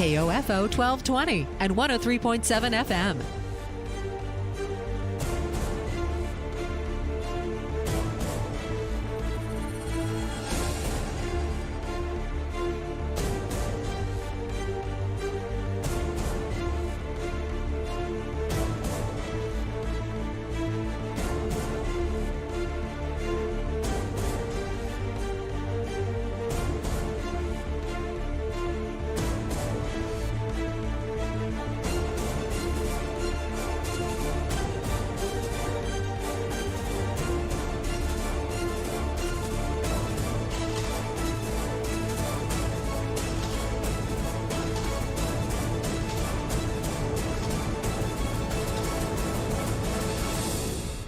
KOFO 1220 and 103.7 FM.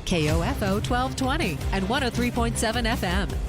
KOFO 1220 and 103.7 FM.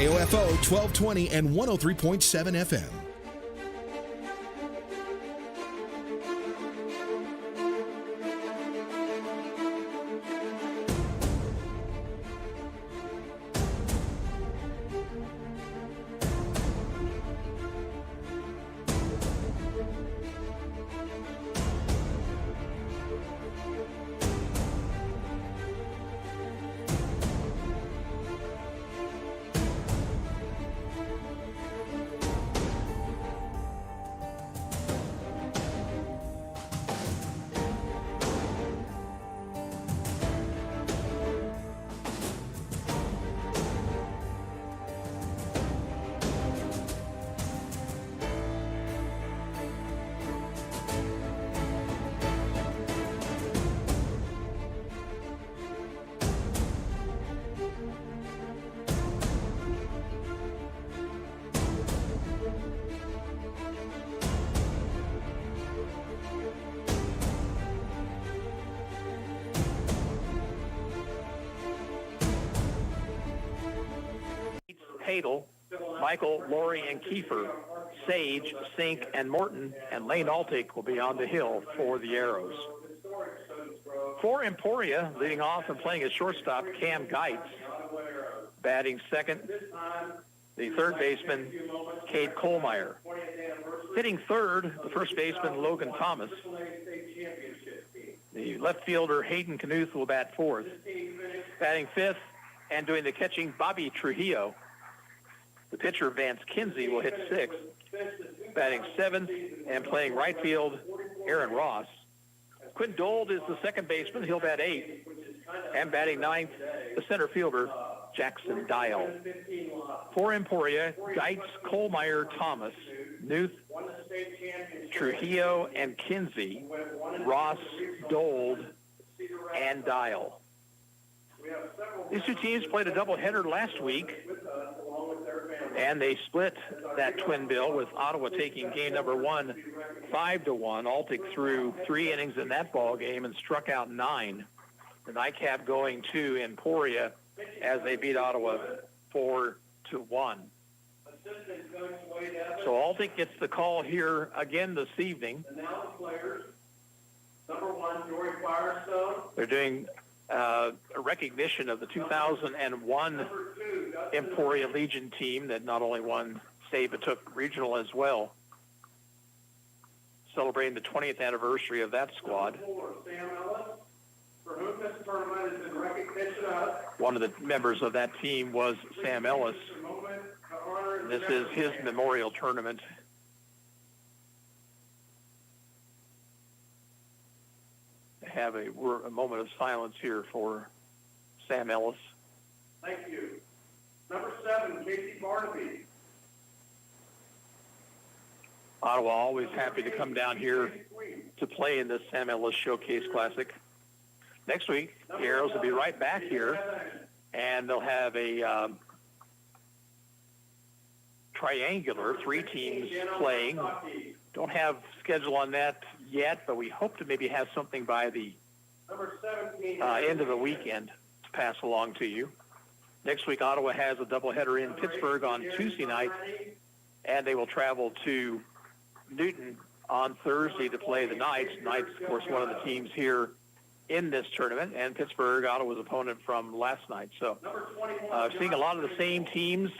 KOFO 1220 and 103.7 FM. Hadel, Michael, Laurie, and Kiefer, Sage, Sink, and Morton, and Lane Altick will be on the hill for the Arrows. For Emporia, leading off and playing as shortstop, Cam Geitz. Batting second, the third baseman, Cade Kohlmeyer. Hitting third, the first baseman, Logan Thomas. The left fielder, Hayden Knuth, will bat fourth. Batting fifth and doing the catching, Bobby Trujillo. The pitcher, Vance Kinsey, will hit sixth. Batting seventh and playing right field, Aaron Ross. Quinn Dold is the second baseman. He'll bat eighth. And batting ninth, the center fielder, Jackson Dial. For Emporia, Geitz, Kohlmeyer, Thomas, Knuth, Trujillo, and Kinsey, Ross, Dold, and Dial. These two teams played a doubleheader last week, and they split that twin bill with Ottawa taking game number 1 5-1. Altic threw 3 innings in that ball game and struck out 9. The nightcap going to Emporia as they beat Ottawa 4-1. So Altic gets the call here again this evening. Number 1, Jory Firestone. They're doing a recognition of the 2001 Emporia Legion team that not only won state but took regional as well, celebrating the 20th anniversary of that squad. Sam Ellis, for whom this tournament is in recognition of. One of the members of that team was Sam Ellis. This is his memorial tournament. Have a moment of silence here for Sam Ellis. Thank you. Number 7, Casey Barnaby. Ottawa always happy to come down here to play in this Sam Ellis Showcase Classic. Next week, the Arrows will be right back here, and they'll have a triangular, 3 teams playing. Don't have schedule on that yet, but we hope to maybe have something by the end of the weekend to pass along to you. Next week, Ottawa has a doubleheader in Pittsburgh on Tuesday night, and they will travel to Newton on Thursday to play the Knights. Knights, of course, one of the teams here in this tournament, and Pittsburgh, Ottawa's opponent from last night. So seeing a lot of the same teams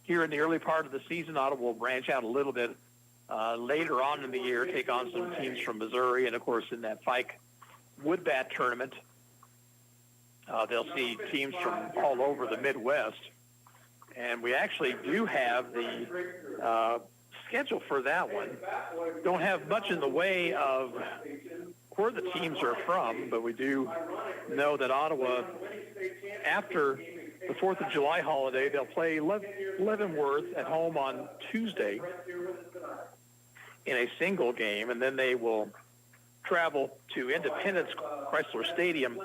here in the early part of the season. Ottawa will branch out a little bit later on in the year, take on some teams from Missouri, and, of course, in that Fike Woodbat tournament, they'll see teams from all over the Midwest. And we actually do have the schedule for that one. Don't have much in the way of where the teams are from, but we do know that Ottawa, after the 4th of July holiday, they'll play Leavenworth at home on Tuesday in a single game, and then they will travel to Independence Chrysler Stadium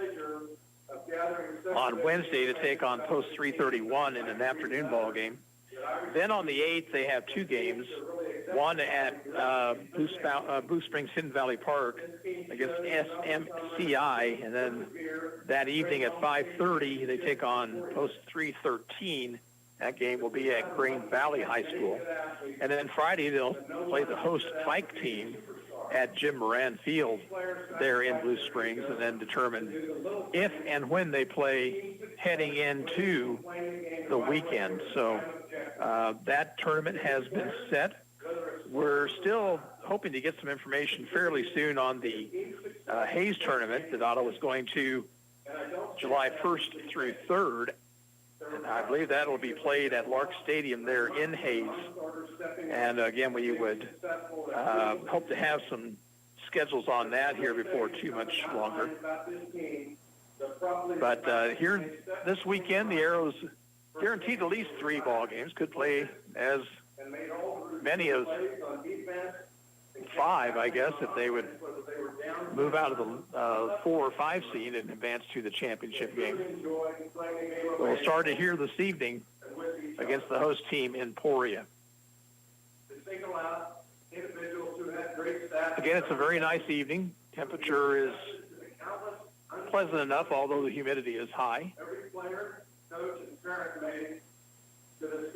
on Wednesday to take on Post 331 in an afternoon ball game. Then on the 8th, they have 2 games, one at Blue Springs Hidden Valley Park against SMCI, and then that evening at 5:30, they take on Post 313. That game will be at Green Valley High School. And then Friday, they'll play the host Fike team at Jim Moran Field there in Blue Springs, and then determine if and when they play heading into the weekend. So that tournament has been set. We're still hoping to get some information fairly soon on the Hayes tournament that Ottawa is going to July 1st through 3rd. And I believe that will be played at Lark Stadium there in Hayes. And again, we would hope to have some schedules on that here before too much longer. But here this weekend, the Arrows guaranteed at least 3 ball games, could play as many as 5, I guess, if they would move out of the 4 or 5 seed and advance to the championship game. We'll start it here this evening against the host team, Emporia. Again, it's a very nice evening. Temperature is pleasant enough, although the humidity is high.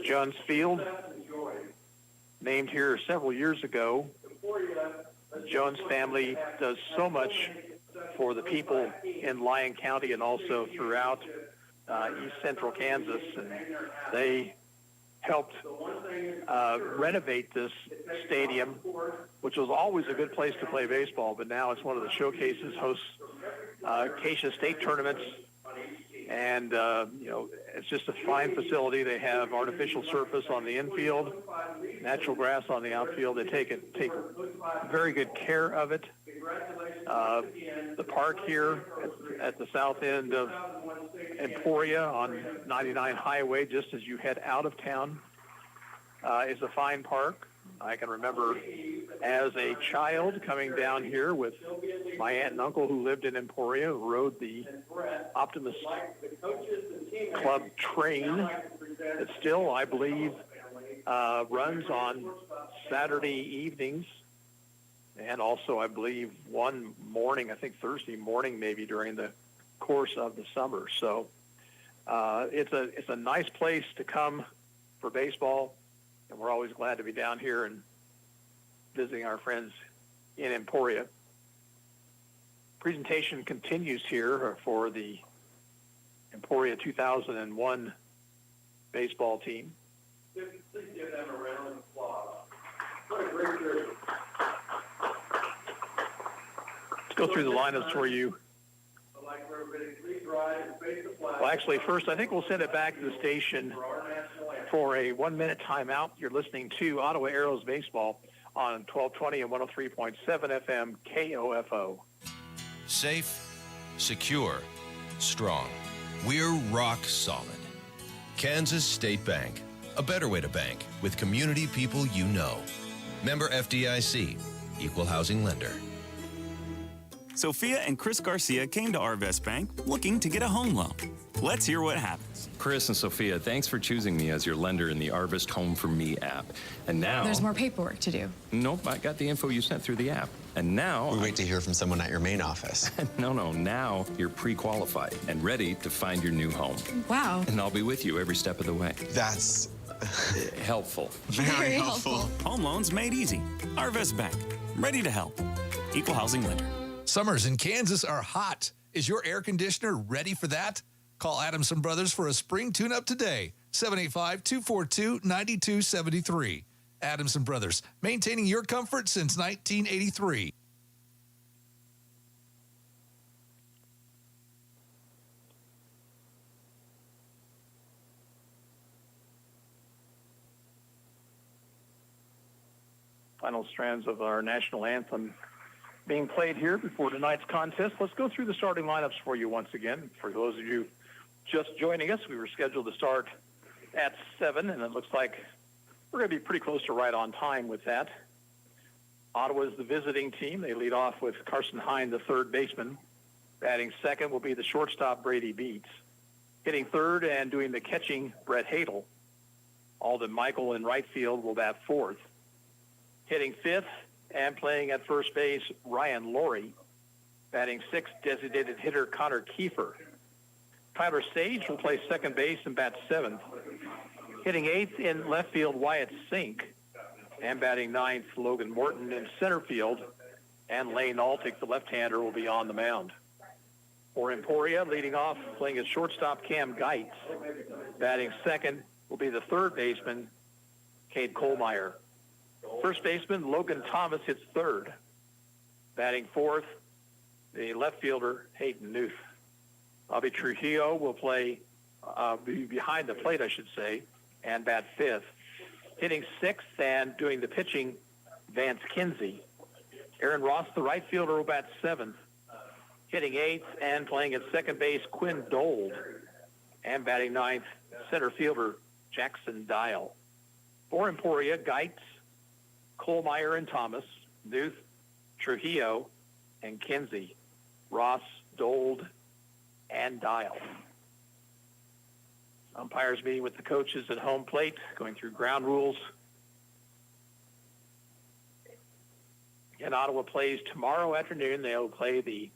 Jones Field, named here several years ago. The Jones family does so much for the people in Lyon County and also throughout East Central Kansas, and they helped renovate this stadium, which was always a good place to play baseball, but now it's one of the showcases, hosts Acacia State tournaments, and it's just a fine facility. They have artificial surface on the infield, natural grass on the outfield. They take very good care of it. The park here at the south end of Emporia on 99 Highway, just as you head out of town, is a fine park. I can remember as a child coming down here with my aunt and uncle who lived in Emporia, who rode the Optimist Club train that still, I believe, runs on Saturday evenings, and also, I believe, one morning, I think Thursday morning maybe, during the course of the summer. So it's a nice place to come for baseball, and we're always glad to be down here and visiting our friends in Emporia. Presentation continues here for the Emporia 2001 baseball team. Please give them a round of applause. What a great jersey. Let's go through the lineups for you. I'd like for everybody to please rise and face the flag. Well, actually, first, I think we'll send it back to the station for a 1-minute timeout. You're listening to Ottawa Arrows Baseball on 1220 and 103.7 FM KOFO. Safe, secure, strong. We're rock solid. Kansas State Bank. A better way to bank with community people you know. Member FDIC. Equal housing lender. Sophia and Chris Garcia came to Arvest Bank looking to get a home loan. Let's hear what happens. Chris and Sophia, thanks for choosing me as your lender in the Arvest Home for Me app. And now... There's more paperwork to do. Nope, I got the info you sent through the app. And now... We wait to hear from someone at your main office. No, now you're pre-qualified and ready to find your new home. Wow. And I'll be with you every step of the way. That's... helpful. Very helpful. Home loans made easy. Arvest Bank. Ready to help. Equal housing lender. Summers in Kansas are hot. Is your air conditioner ready for that? Call Adamson Brothers for a spring tune-up today. 785-242-9273. Adamson Brothers, maintaining your comfort since 1983. Final strands of our national anthem being played here before tonight's contest. Let's go through the starting lineups for you once again. For those of you just joining us, we were scheduled to start at 7, and it looks like we're going to be pretty close to right on time with that. Ottawa is the visiting team. They lead off with Carson Hine, the third baseman. Batting second will be the shortstop, Brady Beats. Hitting third and doing the catching, Brett Hadel. Alden Michael in right field will bat fourth. Hitting fifth and playing at first base, Ryan Laurie. Batting sixth, designated hitter Connor Kiefer. Tyler Sage will play second base and bat seventh. Hitting eighth in left field, Wyatt Sink. And batting ninth, Logan Morton in center field. And Lane Altick, the left-hander, will be on the mound. For Emporia, leading off, playing as shortstop, Cam Geitz. Batting second will be the third baseman, Cade Kohlmeyer. First baseman, Logan Thomas, hits third. Batting fourth, the left fielder, Hayden Newth. Bobby Trujillo will play be behind the plate, I should say, and bat fifth. Hitting sixth and doing the pitching, Vance Kinsey. Aaron Ross, the right fielder, will bat seventh. Hitting eighth and playing at second base, Quinn Dold. And batting ninth, center fielder, Jackson Dial. For Emporia, Geitz, Kohlmeyer and Thomas, Newth, Trujillo, and Kinsey, Ross, Dold, and Dial. Umpires meeting with the coaches at home plate, going through ground rules. Again, Ottawa plays tomorrow afternoon. They'll play the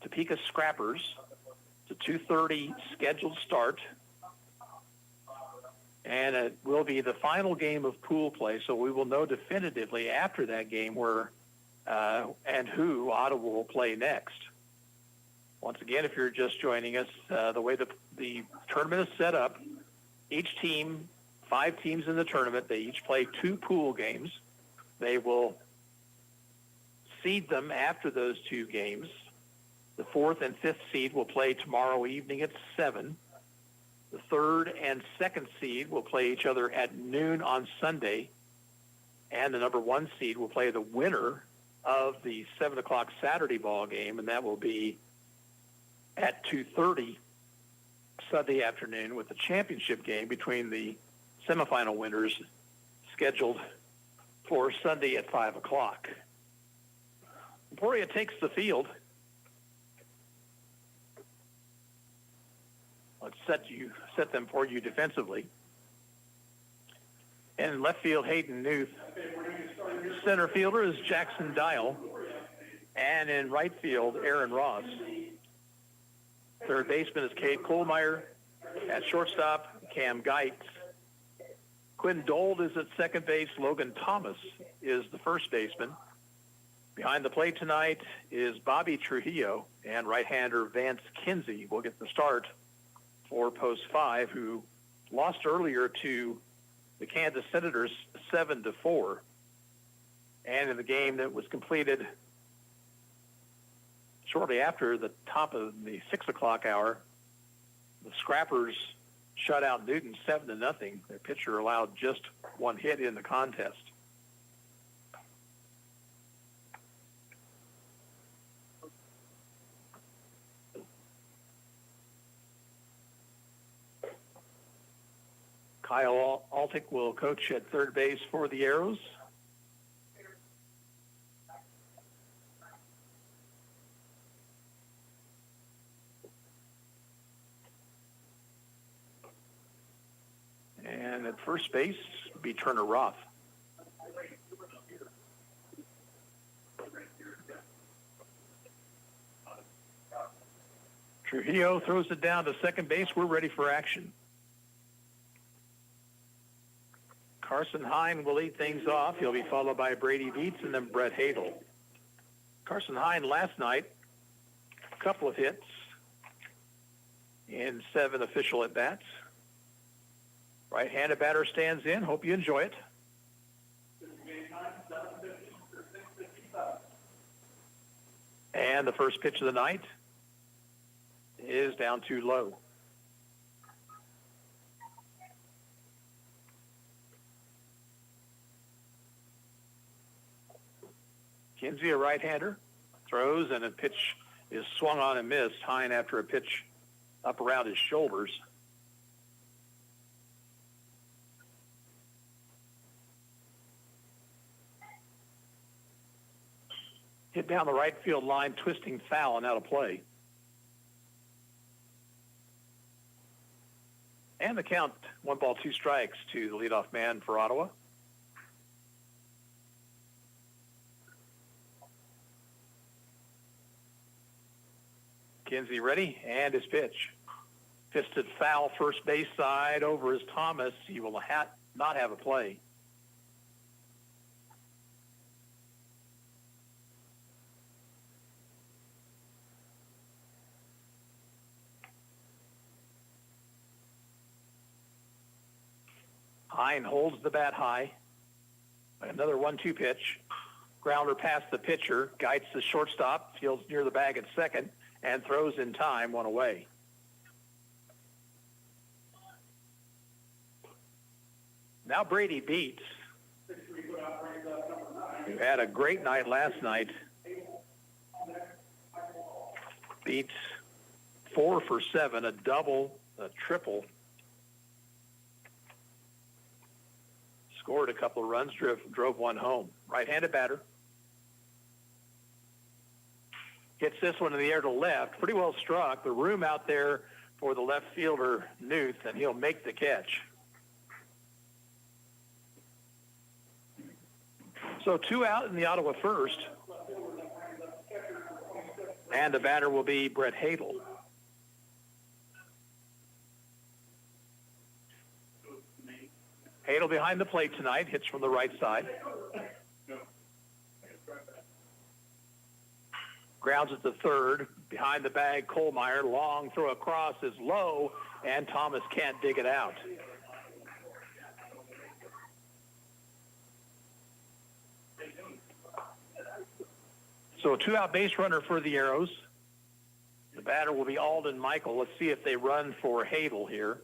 Topeka Scrappers. It's a 2:30 scheduled start. And it will be the final game of pool play, so we will know definitively after that game where and who Ottawa will play next. Once again, if you're just joining us, the way the tournament is set up, each team, 5 teams in the tournament, they each play 2 pool games. They will seed them after those 2 games. The 4th and 5th seed will play tomorrow evening at 7. The 3rd and 2nd seed will play each other at noon on Sunday. And the number 1 seed will play the winner of the 7 o'clock Saturday ball game, and that will be at 2:30 Sunday afternoon, with the championship game between the semifinal winners scheduled for Sunday at 5 o'clock. Emporia takes the field. Let's set them for you defensively. In left field, Hayden Newth. Center fielder is Jackson Dial. And in right field, Aaron Ross. Third baseman is Cade Kohlmeyer. At shortstop, Cam Geitz. Quinn Dold is at second base. Logan Thomas is the first baseman. Behind the plate tonight is Bobby Trujillo, and right-hander Vance Kinsey will get the start for Post 5, who lost earlier to the Kansas Senators 7-4. And in the game that was completed shortly after the top of the 6 o'clock hour, the Scrappers shut out Newton 7-0. Their pitcher allowed just one hit in the contest. Kyle Altick will coach at third base for the Arrows. And at first base, be Turner Roth. Trujillo throws it down to second base. We're ready for action. Carson Hine will lead things off. He'll be followed by Brady Beats and then Brett Hadel. Carson Hine last night, a couple of hits in 7 official at-bats. Right-handed batter stands in. Hope you enjoy it. And the first pitch of the night is down too low. Kinsey, a right-hander, throws, and a pitch is swung on and missed. Hine after a pitch up around his shoulders. Hit down the right field line, twisting foul and out of play. And the count, 1 ball, 2 strikes to the leadoff man for Ottawa. Kinsey ready, and his pitch. Fisted foul first base side over is Thomas. He will not have a play. Hine holds the bat high. Another 1-2 pitch. Grounder past the pitcher. Guides the shortstop. Fields near the bag at second. And throws in time, 1 away. Now Brady Beats, who had a great night last night. Beats 4 for 7, a double, a triple. Scored a couple of runs, drove 1 home. Right-handed batter. Hits this one in the air to left. Pretty well struck. The room out there for the left fielder, Newth, and he'll make the catch. So 2 out in the Ottawa first. And the batter will be Brett Hadel. Hadel behind the plate tonight. Hits from the right side. Grounds at the third. Behind the bag, Kohlmeyer. Long throw across is low, and Thomas can't dig it out. So a 2-out base runner for the Arrows. The batter will be Alden Michael. Let's see if they run for Hadel here.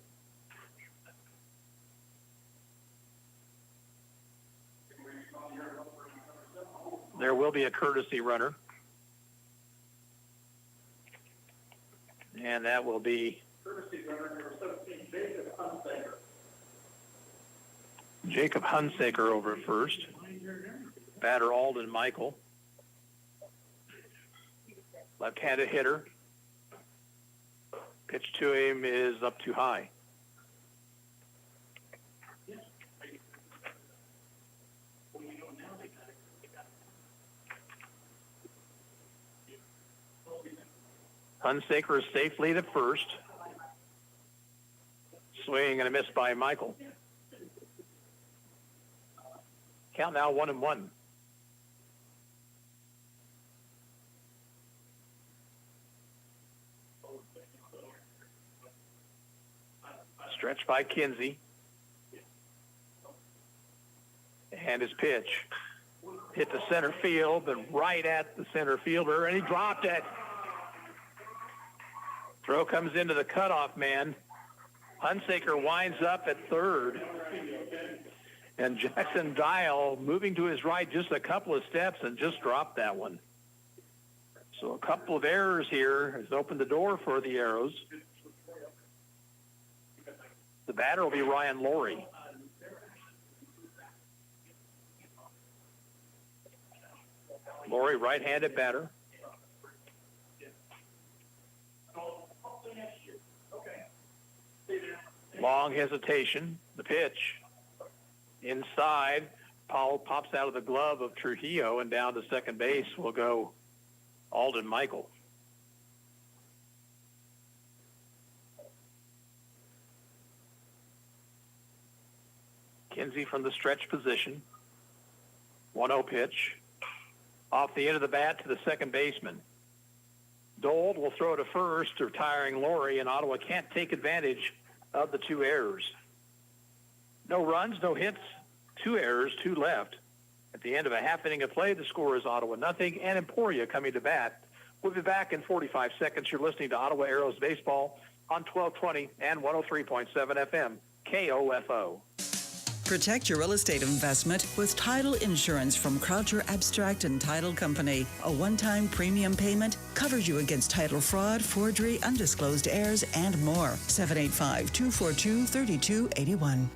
There will be a courtesy runner. And that will be Jacob Hunsaker over at first. Batter Alden Michael. Left-handed hitter. Pitch to him is up too high. Hunsaker is safely at first. Swing and a miss by Michael. Count now 1-1. Stretch by Kinsey. And his pitch. Hit the center field, but right at the center fielder, and he dropped it. Throw comes into the cutoff man. Hunsaker winds up at third. And Jackson Dial moving to his right just a couple of steps and just dropped that one. So a couple of errors here has opened the door for the Arrows. The batter will be Ryan Laurie. Laurie, right-handed batter. Long hesitation. The pitch. Inside. Powell pops out of the glove of Trujillo, and down to second base will go Alden Michael. Kinsey from the stretch position. 1-0 pitch. Off the end of the bat to the second baseman. Dold will throw to first, retiring Laurie, and Ottawa can't take advantage of the two errors. No runs, no hits, 2 errors, 2 left. At the end of a half inning of play, the score is Ottawa 0, and Emporia coming to bat. We'll be back in 45 seconds. You're listening to Ottawa Arrows Baseball on 1220 and 103.7 FM, KOFO. Protect your real estate investment with title insurance from Croucher Abstract and Title Company. A one-time premium payment covers you against title fraud, forgery, undisclosed heirs, and more. 785-242-3281.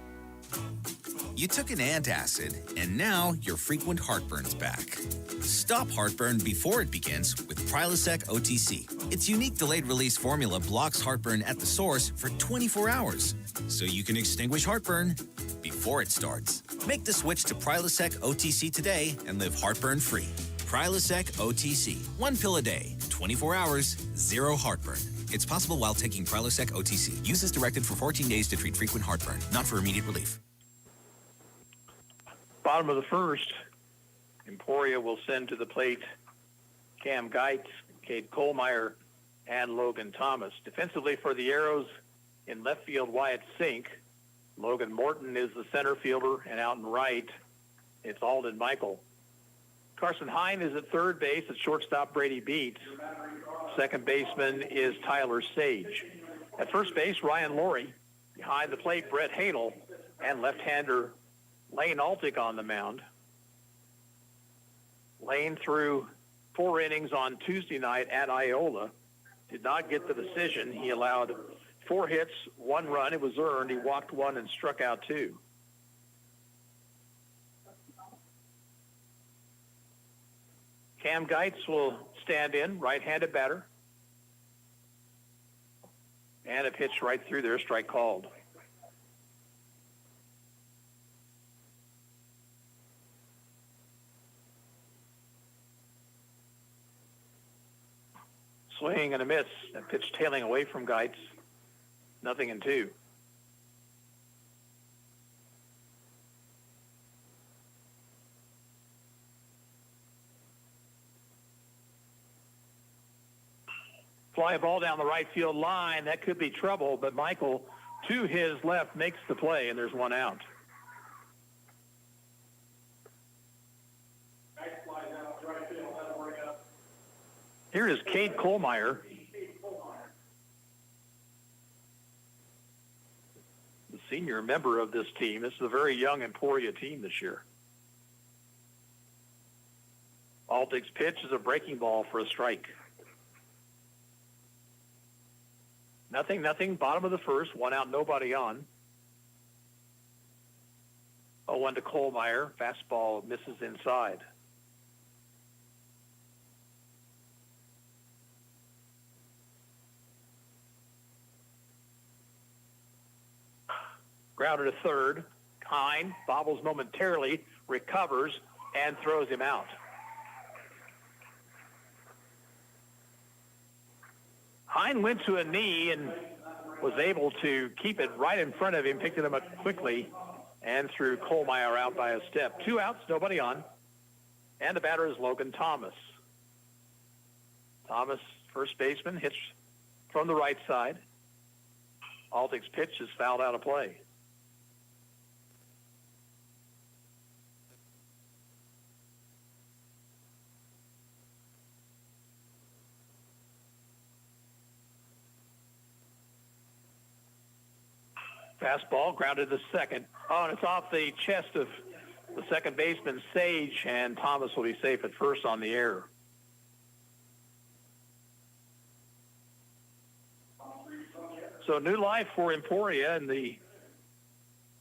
You took an antacid, and now your frequent heartburn's back. Stop heartburn before it begins with Prilosec OTC. Its unique delayed-release formula blocks heartburn at the source for 24 hours, so you can extinguish heartburn before it starts. Make the switch to Prilosec OTC today and live heartburn-free. Prilosec OTC. 1 pill a day, 24 hours, 0 heartburn. It's possible while taking Prilosec OTC. Use as directed for 14 days to treat frequent heartburn, not for immediate relief. Bottom of the first, Emporia will send to the plate Cam Geitz, Cade Kohlmeyer, and Logan Thomas. Defensively for the Arrows, in left field, Wyatt Sink. Logan Morton is the center fielder, and out in right, it's Alden Michael. Carson Hine is at third base. At shortstop, Brady Beats. Second baseman is Tyler Sage. At first base, Ryan Laurie. Behind the plate, Brett Hadel, and left-hander Lane Altick on the mound. Lane threw 4 innings on Tuesday night at Iola. Did not get the decision. He allowed 4 hits, 1 run. It was earned. He walked 1 and struck out 2. Cam Geitz will stand in, right-handed batter. And a pitch right through there, strike called. Swing and a miss. That pitch tailing away from Geitz. 0-2. Fly ball down the right field line. That could be trouble, but Michael, to his left, makes the play, and there's 1 out. Here is Cade Kohlmeyer. The senior member of this team. This is a very young Emporia team this year. Altick's pitch is a breaking ball for a strike. 0-0, bottom of the first, 1 out, nobody on. 0-1 to Kohlmeyer. Fastball misses inside. Grounded to third. Hine bobbles momentarily, recovers, and throws him out. Hine went to a knee and was able to keep it right in front of him, picked it up quickly, and threw Kohlmeyer out by a step. 2 outs, nobody on. And the batter is Logan Thomas. Thomas, first baseman, hits from the right side. Altig's pitch is fouled out of play. Fastball grounded to second. Oh, and it's off the chest of the second baseman, Sage, and Thomas will be safe at first on the error. So new life for Emporia, and the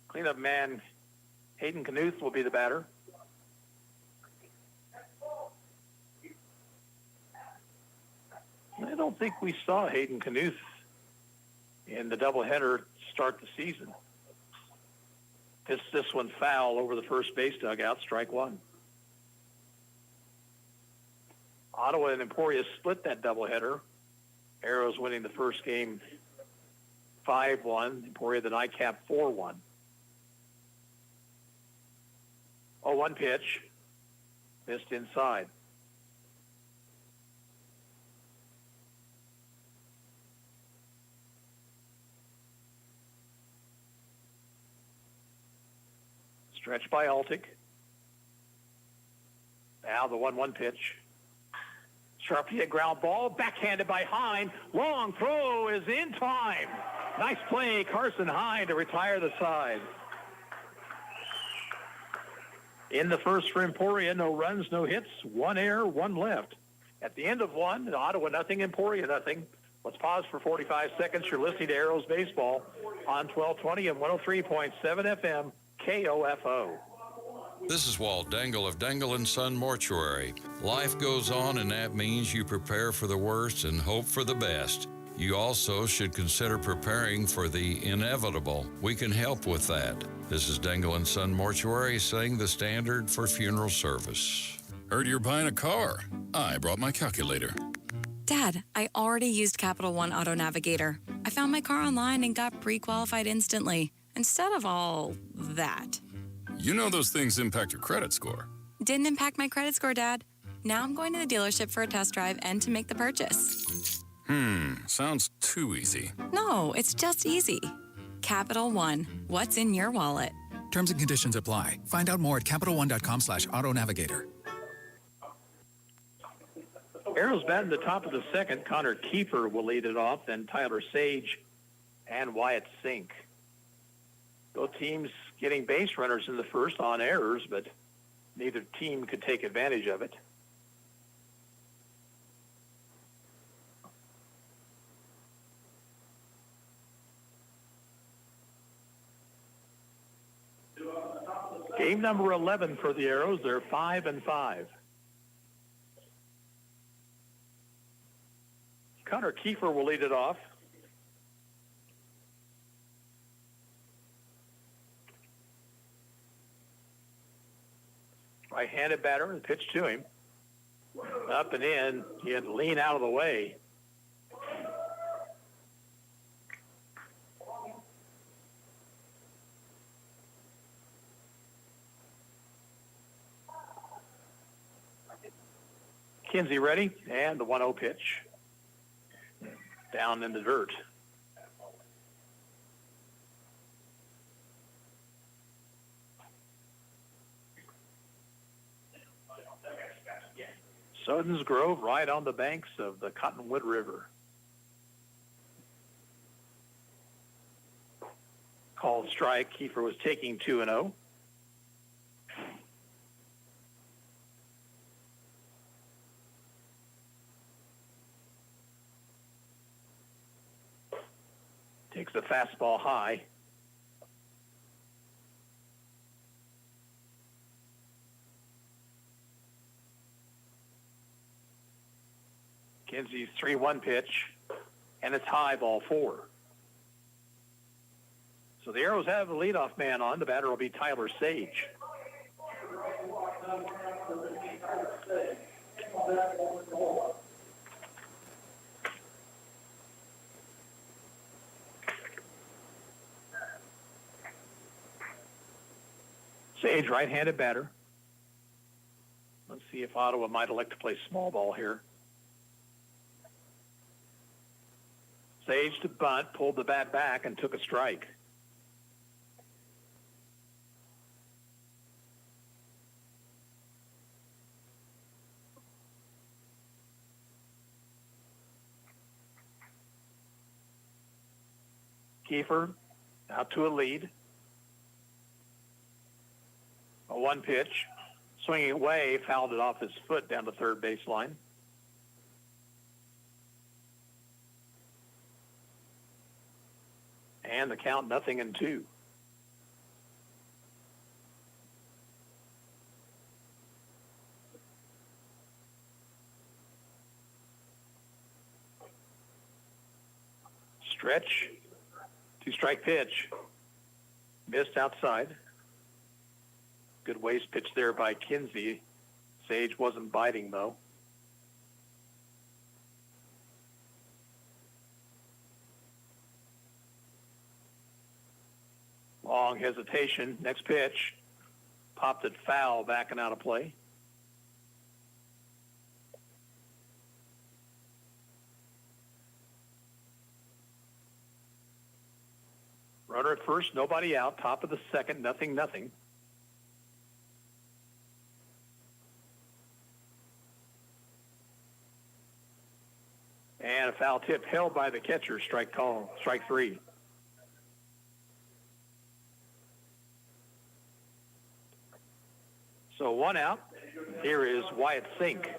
cleanup man, Hayden Knuth, will be the batter. I don't think we saw Hayden Knuth in the doubleheader start the season. This one foul over the first base dugout, strike one. Ottawa and Emporia split that doubleheader. Arrows winning the first game 5-1. Emporia the nightcap 4-1. 0-1 pitch. Missed inside. Stretch by Altig. Now the 1-1 pitch. Sharply hit ground ball, backhanded by Hine. Long throw is in time. Nice play, Carson Hine, to retire the side. In the first for Emporia, no runs, no hits, 1 error, 1 left. At the end of 1, Ottawa nothing, Emporia nothing. Let's pause for 45 seconds. You're listening to Arrows Baseball on 1220 and 103.7 FM. KOFO. This is Walt Dangle of Dangle & Son Mortuary. Life goes on, and that means you prepare for the worst and hope for the best. You also should consider preparing for the inevitable. We can help with that. This is Dangle & Son Mortuary, setting the standard for funeral service. Heard you're buying a car. I brought my calculator. Dad, I already used Capital One Auto Navigator. I found my car online and got pre-qualified instantly, instead of all that. You know those things impact your credit score. Didn't impact my credit score, Dad. Now I'm going to the dealership for a test drive and to make the purchase. Sounds too easy. No, it's just easy. Capital One, what's in your wallet? Terms and conditions apply. Find out more at CapitalOne.com/Auto Navigator. Arrows bat in the top of the second. Connor Kiefer will lead it off, then Tyler Sage and Wyatt Sink. Both teams getting base runners in the first on errors, but neither team could take advantage of it. Game number 11 for the Arrows. They're 5-5. Connor Kiefer will lead it off. Right-handed batter, and pitch to him. Up and in. He had to lean out of the way. Kinsey ready, and the 1-0 pitch. Down in the dirt. Sutton's Grove, right on the banks of the Cottonwood River. Called strike. Kiefer was taking 2-0. Takes the fastball high. Kinsey's 3-1 pitch, and it's high, ball 4. So the Arrows have a leadoff man on. The batter will be Tyler Sage. Sage, right-handed batter. Let's see if Ottawa might elect to play small ball here. Sage to bunt, pulled the bat back, and took a strike. Kiefer out to a lead. A 1 pitch. Swinging away, fouled it off his foot down the third baseline. And the count 0-2. Stretch. 2-strike pitch. Missed outside. Good waste pitch there by Kinsey. Sage wasn't biting, though. Long hesitation. Next pitch. Popped it foul, backing out of play. Runner at first, nobody out. Top of the second, 0-0. And a foul tip held by the catcher. Strike 3. So 1 out. Here is Wyatt Sink.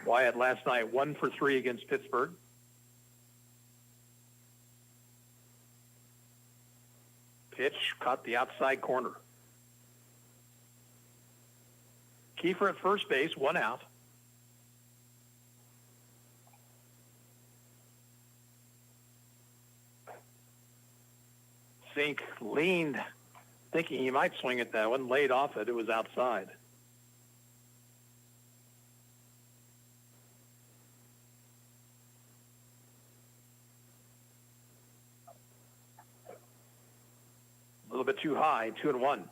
Wyatt last night 1 for 3 against Pittsburgh. Pitch caught the outside corner. Kiefer at first base, 1 out. Sink leaned, thinking he might swing at that one, laid off it. It was outside. A little bit too high, 2-1.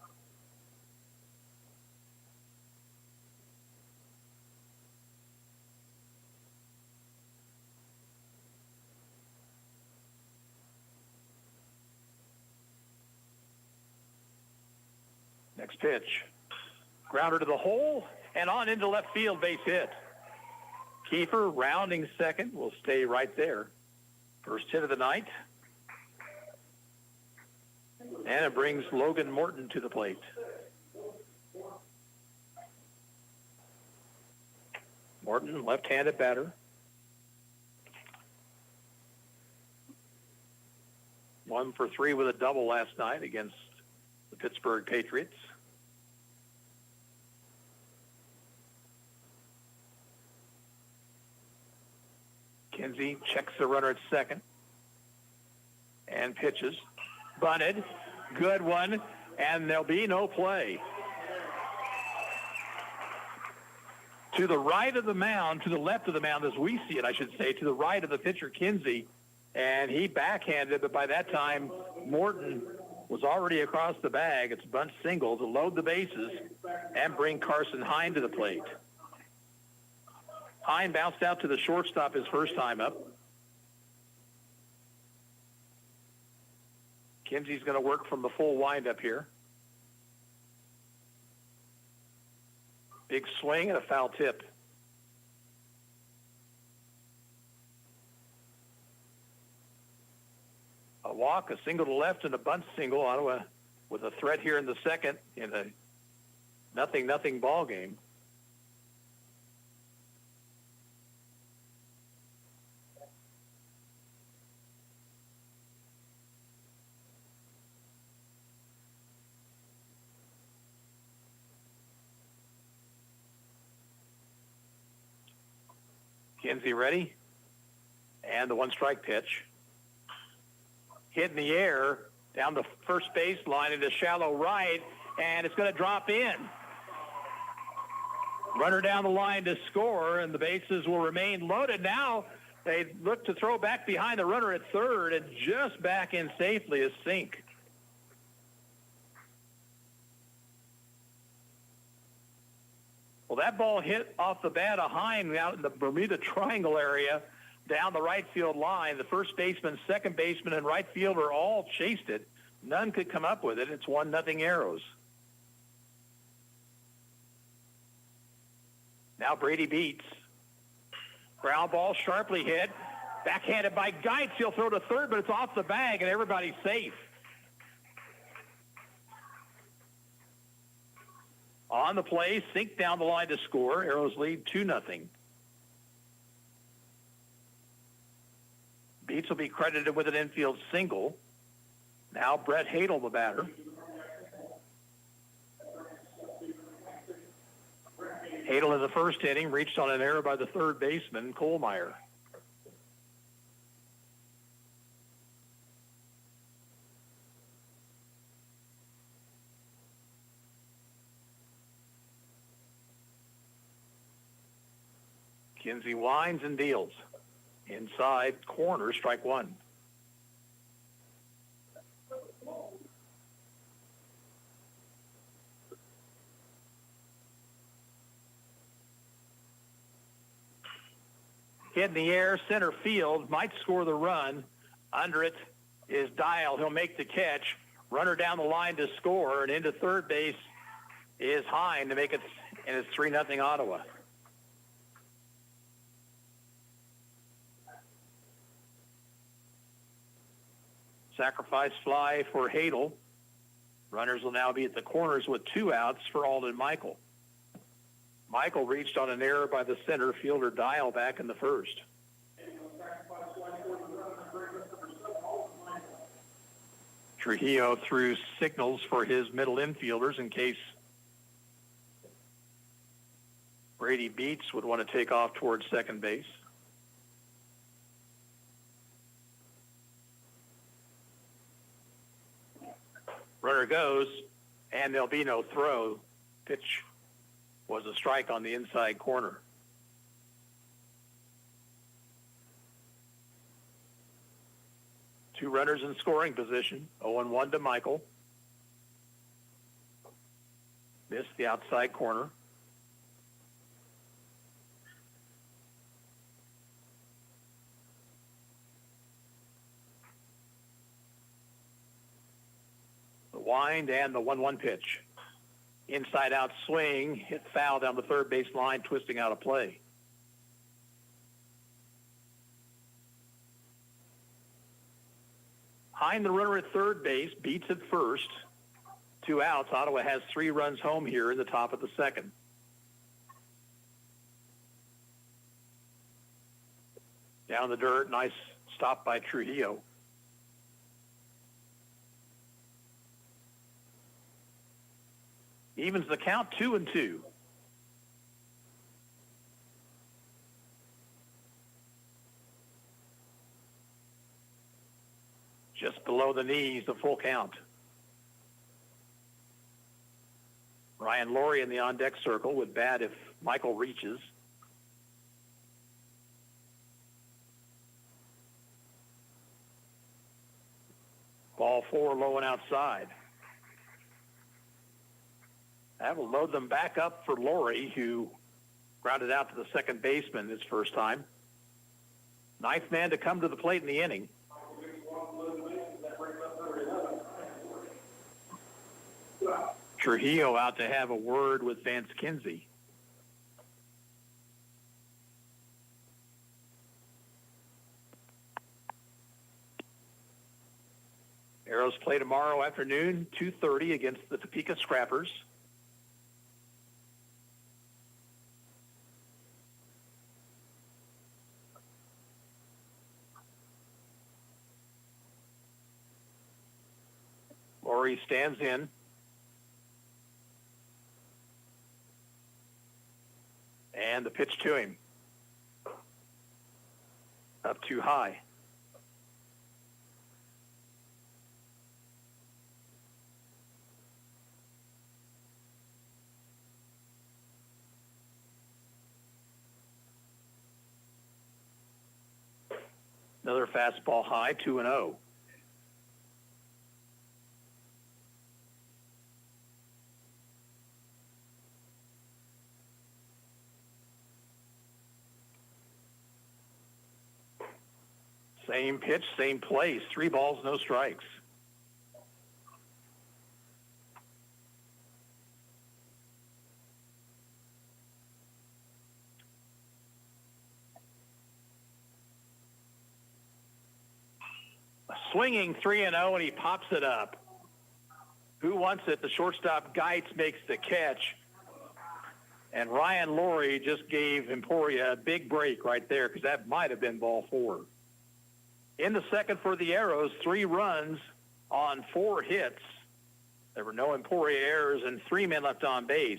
Next pitch. Grounder to the hole and on into left field, base hit. Kiefer rounding second will stay right there. First hit of the night. And it brings Logan Morton to the plate. Morton, left-handed batter. 1 for 3 with a double last night against the Pittsburgh Patriots. Kinsey checks the runner at second and pitches. Bunted. Good one. And there'll be no play. To the right of the mound, to the left of the mound as we see it, I should say, to the right of the pitcher, Kinsey. And he backhanded, but by that time, Morton was already across the bag. It's bunt single to load the bases and bring Carson Hine to the plate. Hine bounced out to the shortstop his first time up. Kinsey's going to work from the full windup here. Big swing and a foul tip. A walk, a single to left, and a bunt single. Ottawa with a threat here in the second in a 0-0 ball game. Kinsey ready. And the one-strike pitch. Hit in the air down the first baseline into shallow right, and it's going to drop in. Runner down the line to score, and the bases will remain loaded. Now they look to throw back behind the runner at third, and just back in safely is Sink. Well, that ball hit off the bat of Hine out in the Bermuda Triangle area down the right field line. The first baseman, second baseman, and right fielder all chased it. None could come up with it. It's 1-0 Arrows. Now Brady Beats. Ground ball sharply hit. Backhanded by Geitz. He'll throw to third, but it's off the bag, and everybody's safe. On the play, Sink down the line to score. Arrows lead 2-0. Beats will be credited with an infield single. Now Brett Hadel, the batter. Hadel in the first inning reached on an error by the third baseman, Kohlmeyer. Kinsey winds and deals. Inside corner, strike one. Hit in the air, center field, might score the run. Under it is Dial. He'll make the catch. Runner down the line to score, and into third base is Hine to make it, and it's 3-0 Ottawa. Sacrifice fly for Hadel. Runners will now be at the corners with 2 outs for Alden Michael. Michael reached on an error by the center fielder Dial back in the first. Trujillo threw signals for his middle infielders in case Brady Beats would want to take off towards second base. Runner goes, and there'll be no throw. Pitch was a strike on the inside corner. Two runners in scoring position, 0-1 to Michael. Missed the outside corner. The wind and the 1-1 pitch. Inside out swing, hit foul down the third base line, twisting out of play. Hine, the runner at third base, Beats at first. 2 outs. Ottawa has 3 runs home here in the top of the second. Down the dirt, nice stop by Trujillo. Evens the count, 2-2. Just below the knees, the full count. Ryan Laurie in the on-deck circle would bat if Michael reaches. Ball 4 low and outside. That will load them back up for Laurie, who grounded out to the second baseman his first time. 9th man to come to the plate in the inning. Trujillo out to have a word with Vance Kinsey. Arrows play tomorrow afternoon, 2:30 against the Topeka Scrappers. Laurie stands in. And the pitch to him. too high. Another fastball high, 2-0. Same pitch, same place. 3 balls, no strikes. A swinging 3-0, and he pops it up. Who wants it? The shortstop Geitz makes the catch. And Ryan Laurie just gave Emporia a big break right there because that might have been ball 4. In the second for the Arrows, 3 runs on 4 hits. There were no Emporia errors and 3 men left on base.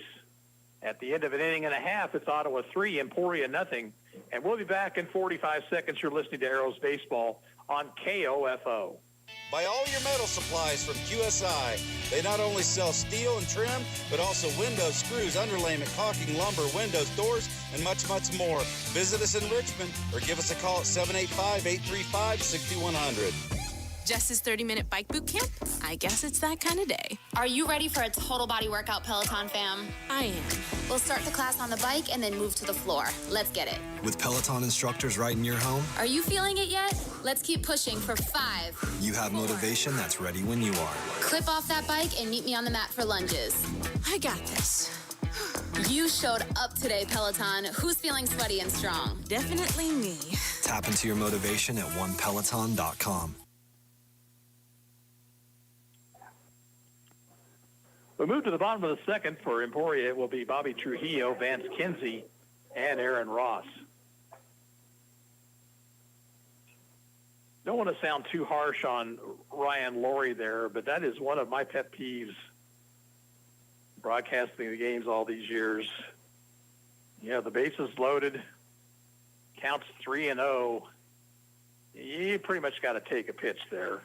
At the end of an inning and a half, it's Ottawa 3, Emporia nothing. And we'll be back in 45 seconds. You're listening to Arrows Baseball on KOFO. Buy all your metal supplies from QSI. They not only sell steel and trim, but also windows, screws, underlayment, caulking, lumber, windows, doors, and much, much more. Visit us in Richmond or give us a call at 785-835-6100. Jess's 30-minute bike boot camp? I guess it's that kind of day. Are you ready for a total body workout, Peloton fam? I am. We'll start the class on the bike and then move to the floor. Let's get it. With Peloton instructors right in your home, Are you feeling it yet? Let's keep pushing for 5. you have motivation that's ready when you are. Clip off that bike and meet me on the mat for lunges. I got this. You showed up today, Peloton. Who's feeling sweaty and strong? Definitely me. Tap into your motivation at onepeloton.com. We move to the bottom of the second. For Emporia, it will be Bobby Trujillo, Vance Kinsey, and Aaron Ross. Don't want to sound too harsh on Ryan Laurie there, but that is one of my pet peeves broadcasting the games all these years. Yeah, the bases loaded, counts 3-0. You pretty much got to take a pitch there.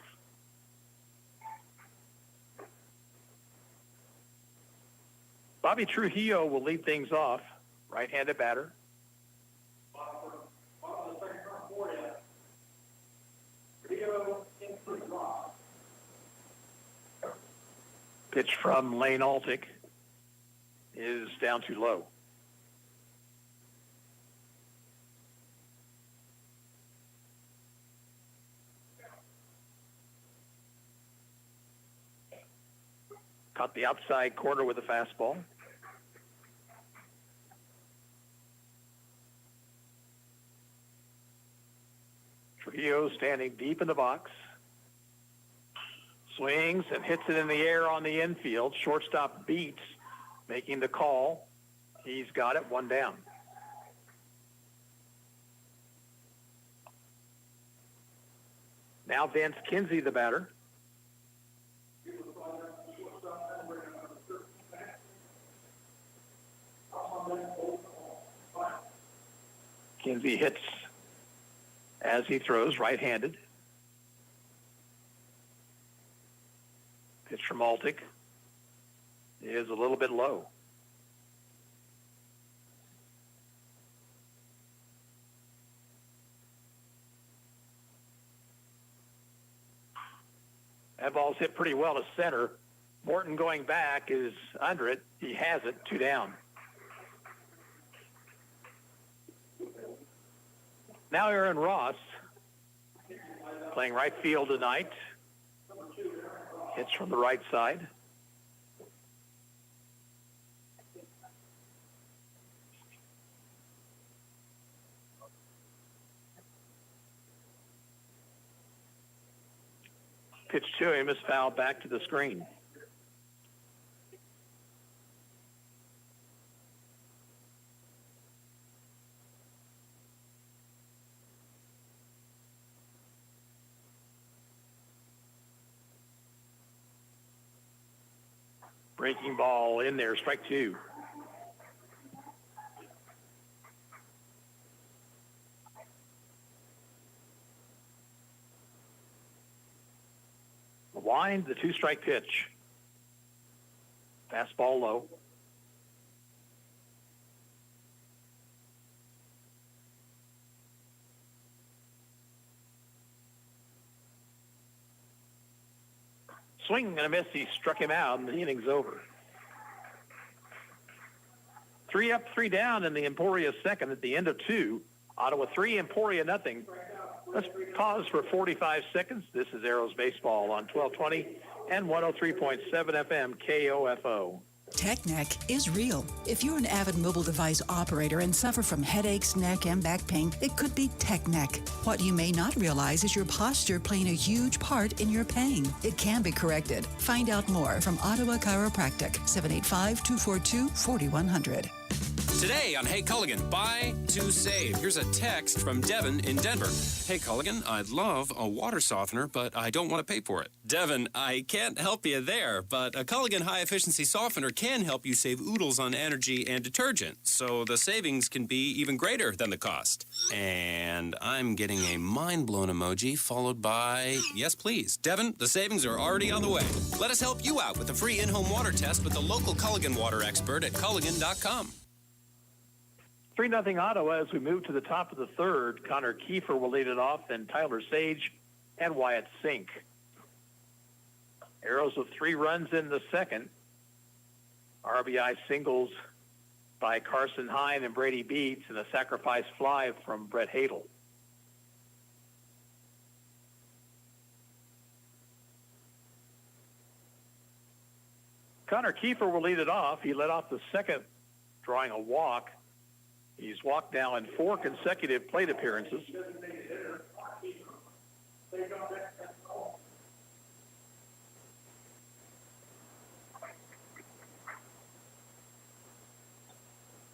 Bobby Trujillo will lead things off, right-handed batter. Pitch from Lane Altick is down too low. Caught the outside corner with a fastball. Trujillo standing deep in the box. Swings and hits it in the air on the infield. Shortstop Beats making the call. He's got it, 1 down. Now Vance Kinsey, the batter. Kinsey hits as he throws, right-handed. Pitch from Altick is a little bit low. That ball's hit pretty well to center. Morton going back is under it. He has it, 2 down. Now Aaron Ross playing right field tonight. Hits from the right side. Pitch to him is fouled back to the screen. Breaking ball in there, strike 2. Wind, the 2-strike pitch. Fastball low. Swing and a miss. He struck him out, and the inning's over. 3 up, 3 down in the Emporia second at the end of 2. Ottawa 3, Emporia nothing. Let's pause for 45 seconds. This is Arrows Baseball on 1220 and 103.7 FM KOFO. Tech neck is real. If you're an avid mobile device operator and suffer from headaches, neck, and back pain, it could be tech neck. What you may not realize is your posture playing a huge part in your pain. It can be corrected. Find out more from Ottawa Chiropractic, 785-242-4100. Today on Hey Culligan, buy to save. Here's a text from Devin in Denver. Hey Culligan, I'd love a water softener, but I don't want to pay for it. Devin, I can't help you there, but a Culligan high-efficiency softener can help you save oodles on energy and detergent, so the savings can be even greater than the cost. And I'm getting a mind-blown emoji followed by, yes please. Devin, the savings are already on the way. Let us help you out with a free in-home water test with the local Culligan water expert at Culligan.com. 3-0 Ottawa as we move to the top of the third. Connor Kiefer will lead it off, then Tyler Sage and Wyatt Sink. Arrows with 3 runs in the second. RBI singles by Carson Hine and Brady Beats, and a sacrifice fly from Brett Hadel. Connor Kiefer will lead it off. He led off the second, drawing a walk. He's walked now in 4 consecutive plate appearances.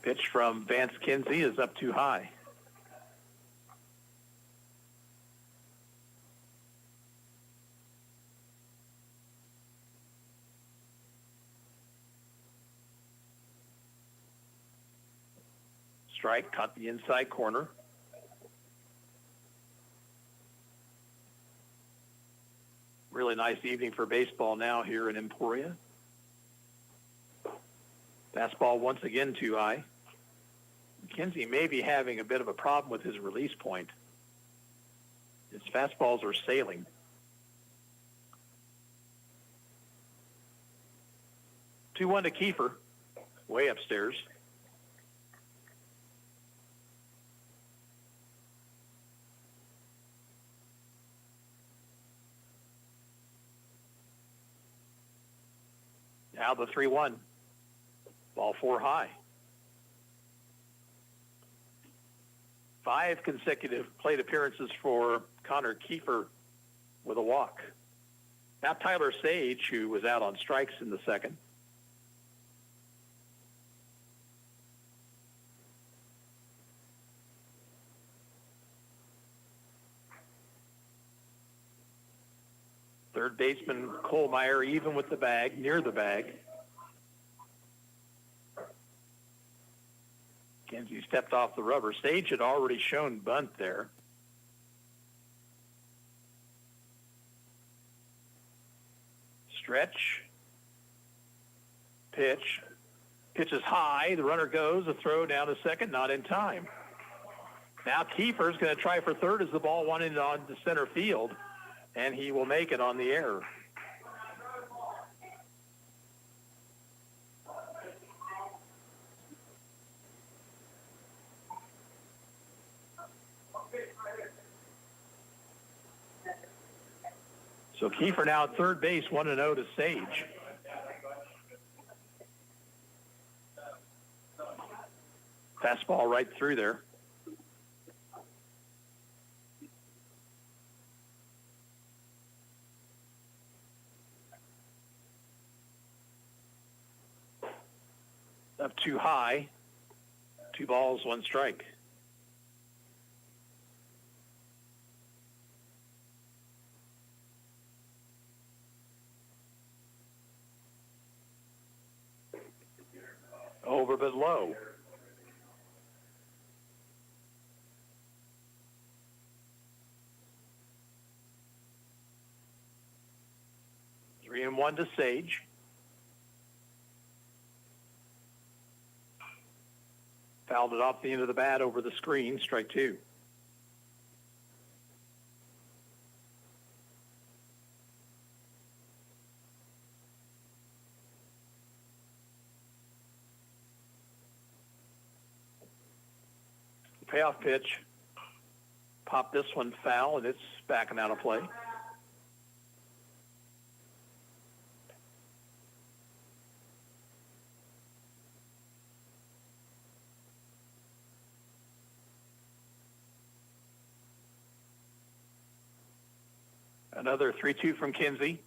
Pitch from Vance Kinsey is up too high. Strike, caught the inside corner. Really nice evening for baseball now here in Emporia. Fastball once again too high. McKenzie may be having a bit of a problem with his release point. His fastballs are sailing. Two-one to Kiefer, way upstairs. Now the 3-1. Ball 4 high. 5 consecutive plate appearances for Connor Kiefer with a walk. Now Tyler Sage, who was out on strikes in the second. Third baseman Kohlmeyer even with the bag, near the bag. Kenzie stepped off the rubber. Sage had already shown bunt there. Stretch. Pitch. Pitch is high. The runner goes. A throw down to second, not in time. Now Kiefer's going to try for third as the ball wanted on to center field, and he will make it on the error. So Kiefer now at third base, 1-0 to Sage. Fastball right through there. Up too high. 2 balls, 1 strike. Over but low. 3-1 to Sage. Fouled it off the end of the bat over the screen, strike 2. Payoff pitch. Pop this one foul, and it's backing out of play. Another 3-2 from Kinsey.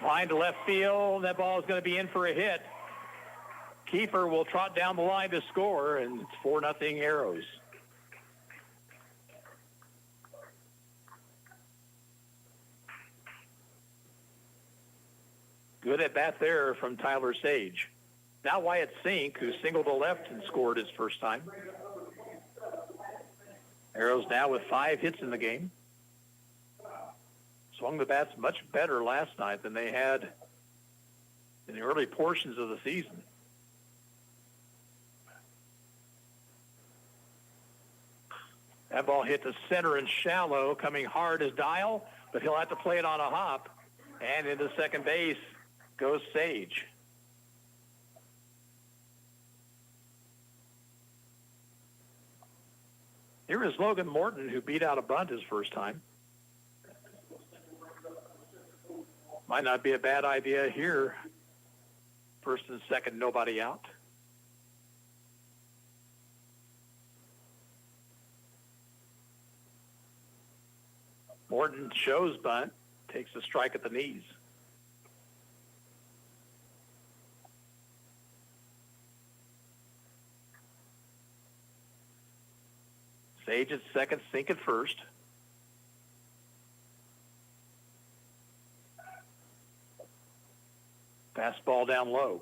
Line to left field. That ball is going to be in for a hit. Kiefer will trot down the line to score, and it's 4-0 Arrows. Good at bat there from Tyler Sage. Now Wyatt Sink, who singled to left and scored his first time. Arrows now with 5 hits in the game. Swung the bats much better last night than they had in the early portions of the season. That ball hit the center and shallow, coming hard as Dial, but he'll have to play it on a hop. And into second base goes Sage. Here is Logan Morton, who beat out a bunt his first time. Might not be a bad idea here. First and second, nobody out. Morton shows bunt, takes a strike at the knees. Sage at second, Sink at first. Fastball down low.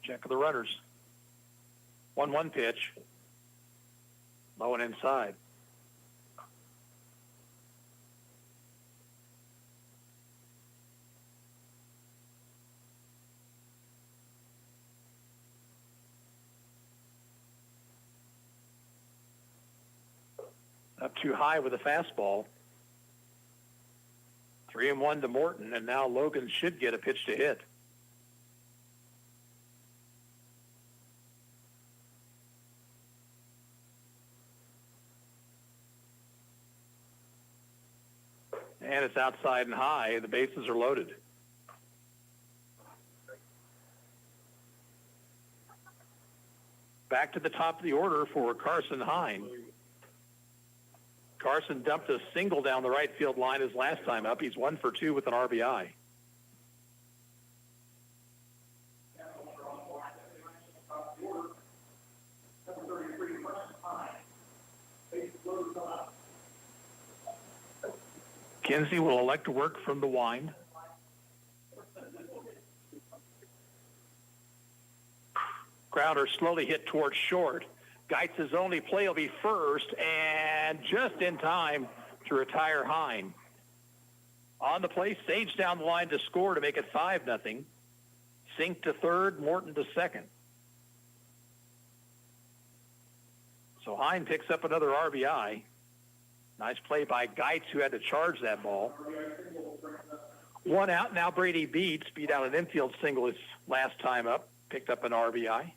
Check of the runners. 1-1 pitch. Low and inside. Up too high with a fastball. 3-1 to Morton, and now Logan should get a pitch to hit. And it's outside and high. The bases are loaded. Back to the top of the order for Carson Hine. Carson dumped a single down the right field line his last time up. He's 1 for 2 with an RBI. Kinsey will elect to work from the wind. Grounder slowly hit towards short. Geitz's only play will be first, and just in time to retire Hine. On the play, Sage down the line to score to make it 5-0. Sink to third, Morton to second. So Hine picks up another RBI. Nice play by Geitz, who had to charge that ball. 1 out. Now Brady beat out an infield single his last time up. Picked up an RBI.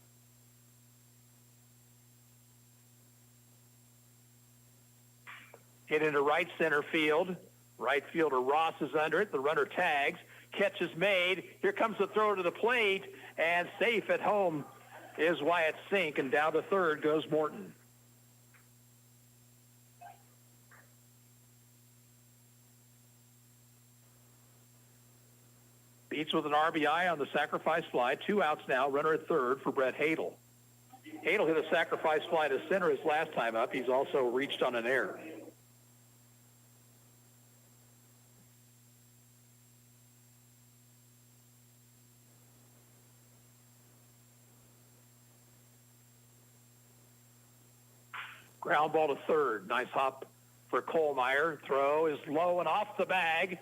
Hit into right center field. Right fielder Ross is under it. The runner tags. Catch is made. Here comes the throw to the plate. And safe at home is Wyatt Sink. And down to third goes Morton. Beats with an RBI on the sacrifice fly. 2 outs now. Runner at third for Brett Hadel. Hadel hit a sacrifice fly to center his last time up. He's also reached on an error. Ground ball to third. Nice hop for Kohlmeyer. Throw is low and off the bag.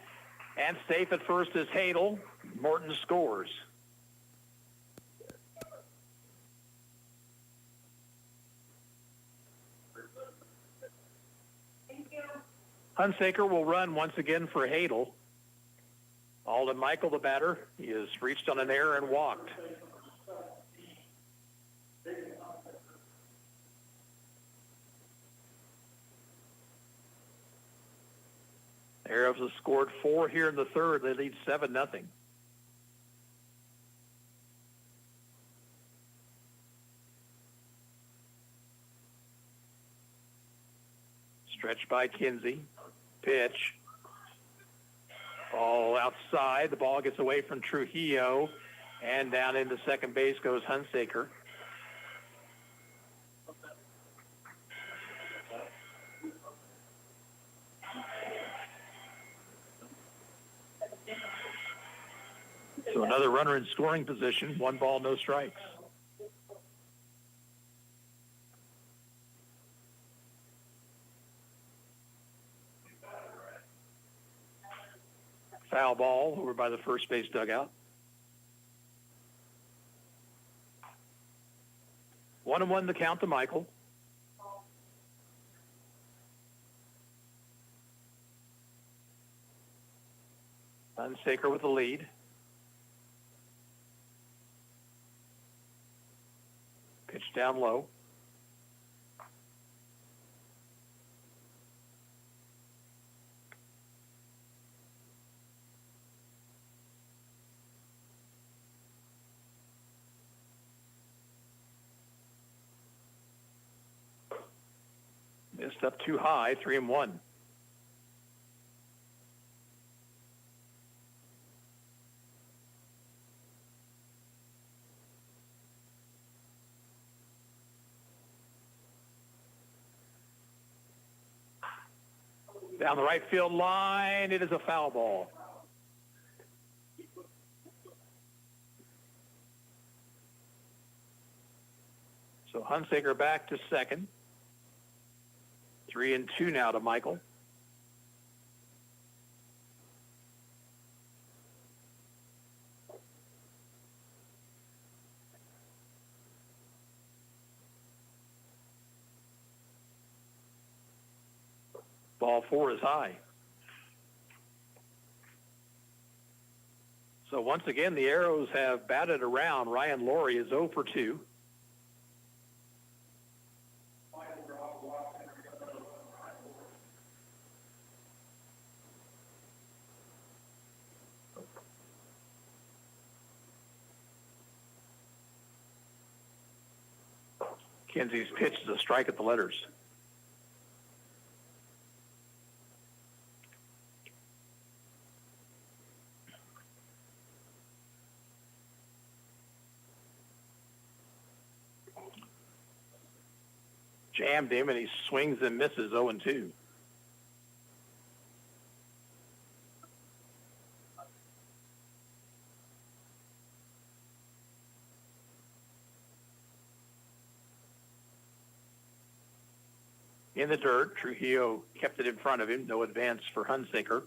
And safe at first is Hadel. Morton scores. Hunsaker will run once again for Hadel. Alden Michael, the batter, he has reached on an error and walked. Arrows have scored 4 here in the third. They lead 7-0. Stretch by Kinsey. Pitch. Ball outside. The ball gets away from Trujillo. And down into second base goes Hunsaker. So another runner in scoring position. 1 ball, no strikes. Foul ball over by the first base dugout. 1-1 the count to Michael. Hunsaker with the lead. Pitch down low. Missed up too high, 3-1. Down the right field line, it is a foul ball. So Hunsaker back to second. 3-2 now to Michael. Ball 4 is high. So once again, the Arrows have batted around. Ryan Laurie is 0 for 2. Kinsey's pitch is a strike at the letters. Jammed him, and he swings and misses 0-2. In the dirt, Trujillo kept it in front of him. No advance for Hunsaker.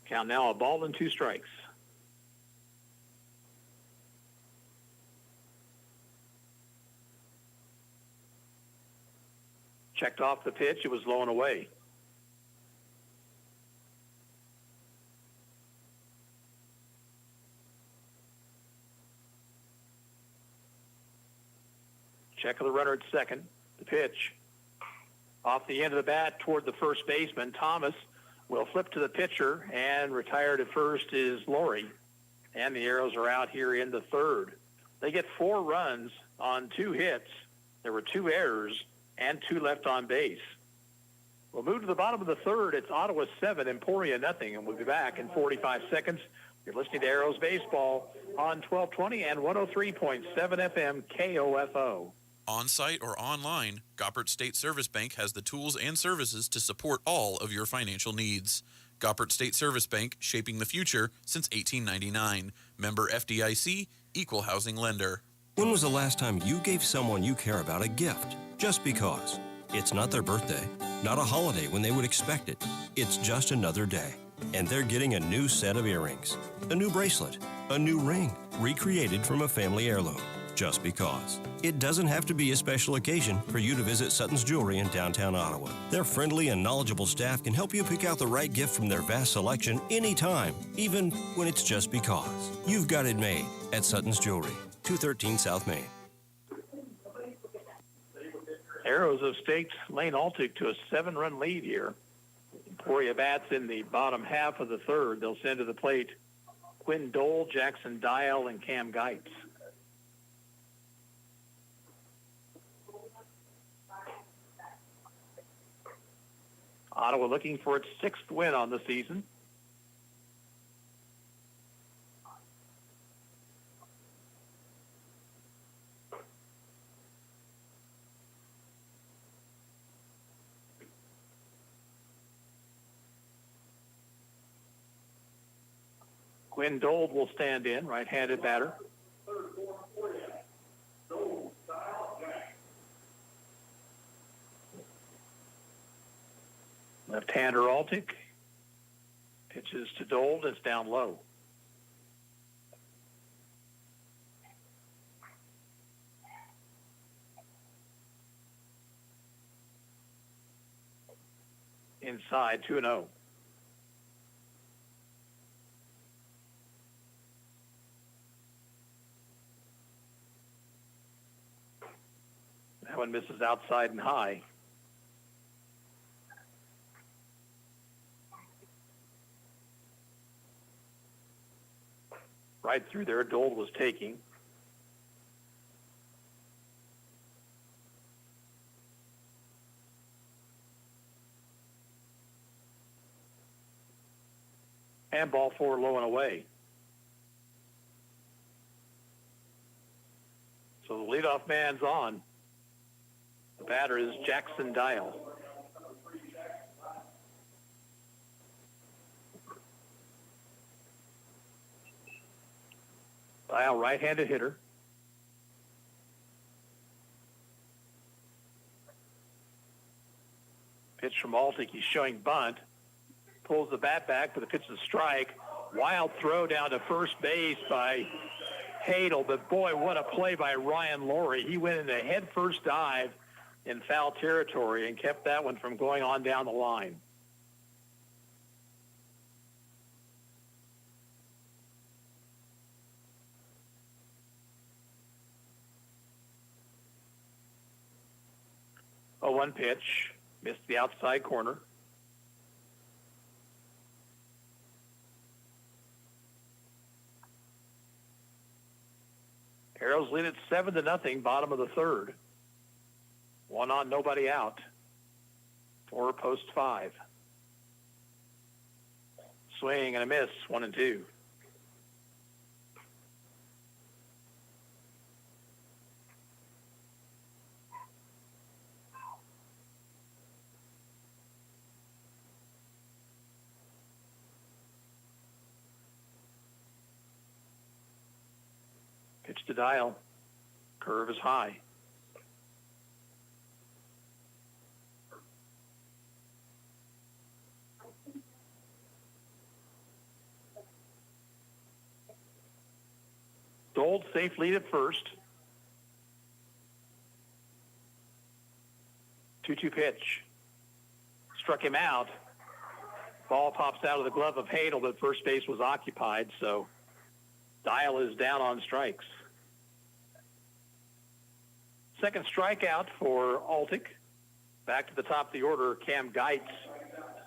Count now, a ball and 2 strikes. Checked off the pitch. It was low and away. Check of the runner at second. The pitch. Off the end of the bat toward the first baseman. Thomas will flip to the pitcher, and retired at first is Laurie. And the Arrows are out here in the third. They get 4 runs on 2 hits. There were 2 errors and 2 left on base. We'll move to the bottom of the third. It's Ottawa 7, Emporia nothing, and we'll be back in 45 seconds. You're listening to Arrows Baseball on 1220 and 103.7 FM KOFO. On-site or online, Goppert State Service Bank has the tools and services to support all of your financial needs. Goppert State Service Bank, shaping the future since 1899. Member FDIC, equal housing lender. When was the last time you gave someone you care about a gift just because? It's not their birthday, not a holiday when they would expect it. It's just another day. And they're getting a new set of earrings, a new bracelet, a new ring, recreated from a family heirloom. Just because. It doesn't have to be a special occasion for you to visit Sutton's Jewelry in downtown Ottawa. Their friendly and knowledgeable staff can help you pick out the right gift from their vast selection anytime, even when it's just because. You've got it made at Sutton's Jewelry, 213 South Main. Arrows have staked Lane Altic to a 7-run lead here. Emporia bats in the bottom half of the third. They'll send to the plate Quinn Dole, Jackson Dial, and Cam Geitz. Ottawa looking for its 6th win on the season. Quinn Dole will stand in, right-handed batter. Left-hander Altic pitches to Dole. It's down low. Inside, 2-0. That one misses outside and high. Right through there, Dole was taking. And ball 4 low and away. So the leadoff man's on. The batter is Jackson Dial. Dial, right-handed hitter. Pitch from Altic. He's showing bunt. Pulls the bat back, but the pitch is a strike. Wild throw down to first base by Hadel, but boy, what a play by Ryan Laurie. He went in a head-first dive in foul territory and kept that one from going on down the line. Oh, one pitch. Missed the outside corner. Arrows lead at 7-0, bottom of the third. 1 on, nobody out. 4 post 5. Swing and a miss, 1-2. Pitch to Dial. Curve is high. Dole safe lead at first. 2-2 pitch. Struck him out. Ball pops out of the glove of Hadel, but first base was occupied, so Dial is down on strikes. Second strikeout for Altic. Back to the top of the order, Cam Geitz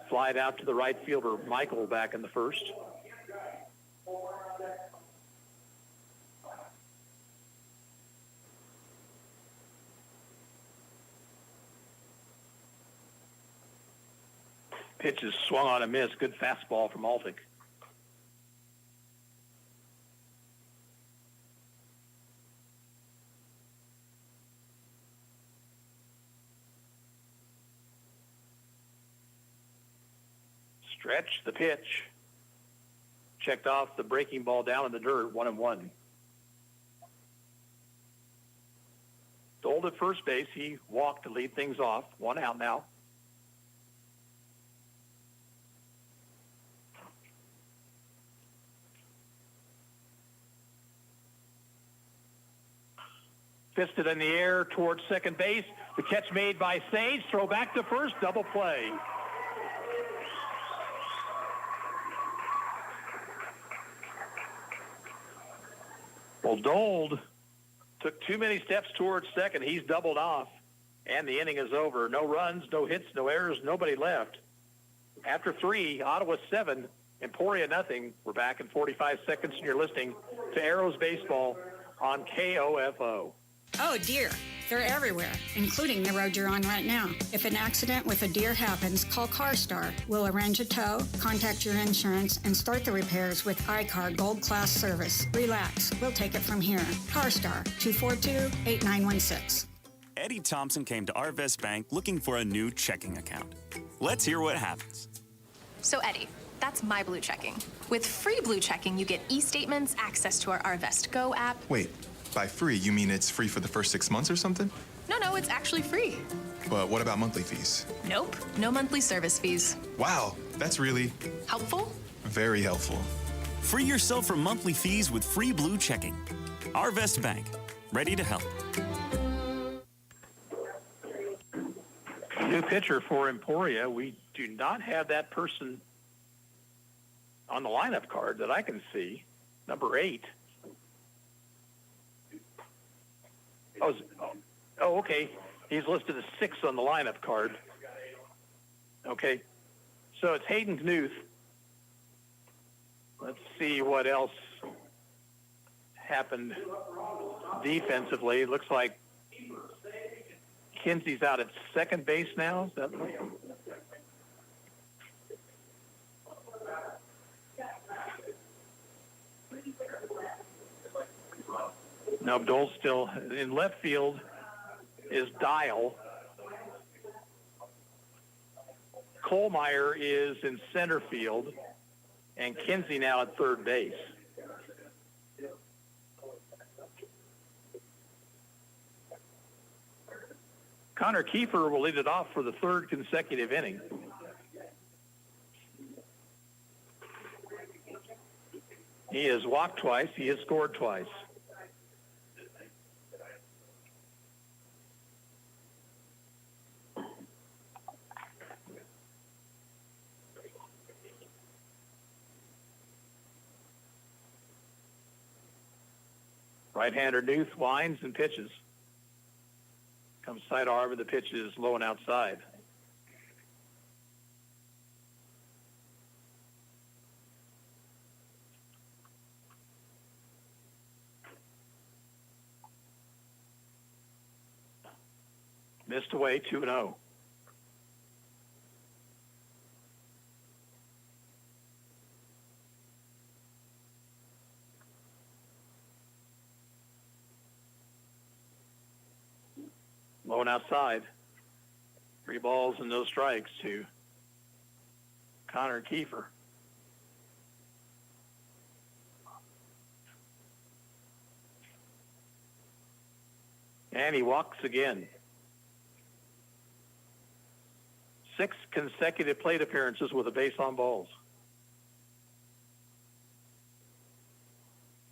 flied out to the right fielder, Michael, back in the first. Pitch is swung on a miss. Good fastball from Altic. Stretch the pitch. Checked off the breaking ball down in the dirt, 1-1. Dold at first base. He walked to lead things off. 1 out now. Fisted in the air towards second base. The catch made by Sage. Throw back to first. Double play. Well, Dold took too many steps towards second. He's doubled off, and the inning is over. No runs, no hits, no errors, nobody left. After 3, Ottawa 7, Emporia nothing. We're back in 45 seconds, and you're listening to Arrows Baseball on KOFO. Oh, dear. They're everywhere, including the road you're on right now. If an accident with a deer happens, call CarStar. We'll arrange a tow, contact your insurance, and start the repairs with iCar Gold Class service. Relax. We'll take it from here. CarStar, 242-8916. Eddie Thompson came to Arvest Bank looking for a new checking account. Let's hear what happens. So, Eddie, that's my Blue Checking. With free Blue Checking, you get e-statements, access to our Arvest Go app. Wait, by free, you mean it's free for the first 6 months or something? No, it's actually free. But what about monthly fees? Nope, no monthly service fees. Wow, that's really helpful. Very helpful. Free yourself from monthly fees with free Blue Checking. Arvest Bank, ready to help. New pitcher for Emporia. We do not have that person on the lineup card that I can see. Number 8. Oh, okay. He's listed as 6 on the lineup card. Okay. So it's Hayden Knuth. Let's see what else happened defensively. It looks like Kinsey's out at second base now. Is that right? No, Dole's still in left field is Dial. Kohlmeyer is in center field, and Kinsey now at third base. Connor Kiefer will lead it off for the 3rd consecutive inning. He has walked twice. He has scored twice. Right-hander Knuth winds and pitches. Comes side arm, and the pitch is low and outside. Missed away, 2-0. Low and outside. 3 balls and no strikes to Connor Kiefer. And he walks again. 6 consecutive plate appearances with a base on balls.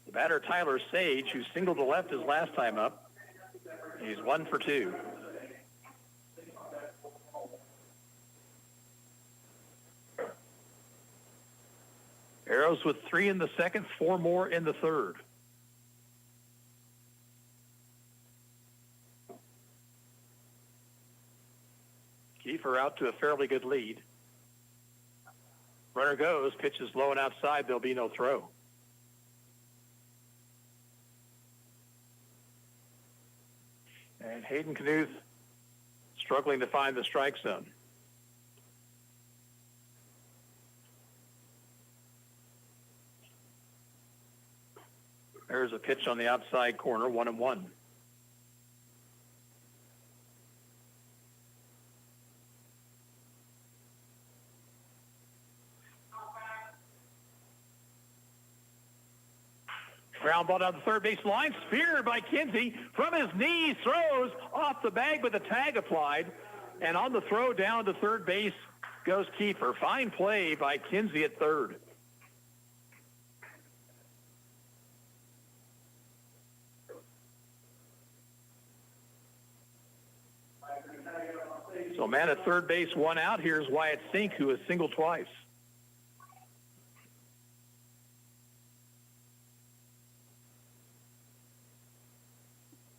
The batter, Tyler Sage, who singled to left his last time up, he's 1 for 2. Arrows with 3 in the second, 4 more in the third. Kiefer out to a fairly good lead. Runner goes, pitches low and outside, there'll be no throw. And Hayden Knuth struggling to find the strike zone. There's a pitch on the outside corner, 1-1. Ground ball down the third base line, speared by Kinsey from his knees, throws off the bag with a tag applied, and on the throw down to third base goes Kiefer. Fine play by Kinsey at third. So man at third base, one out. Here's Wyatt Sink, who has singled twice.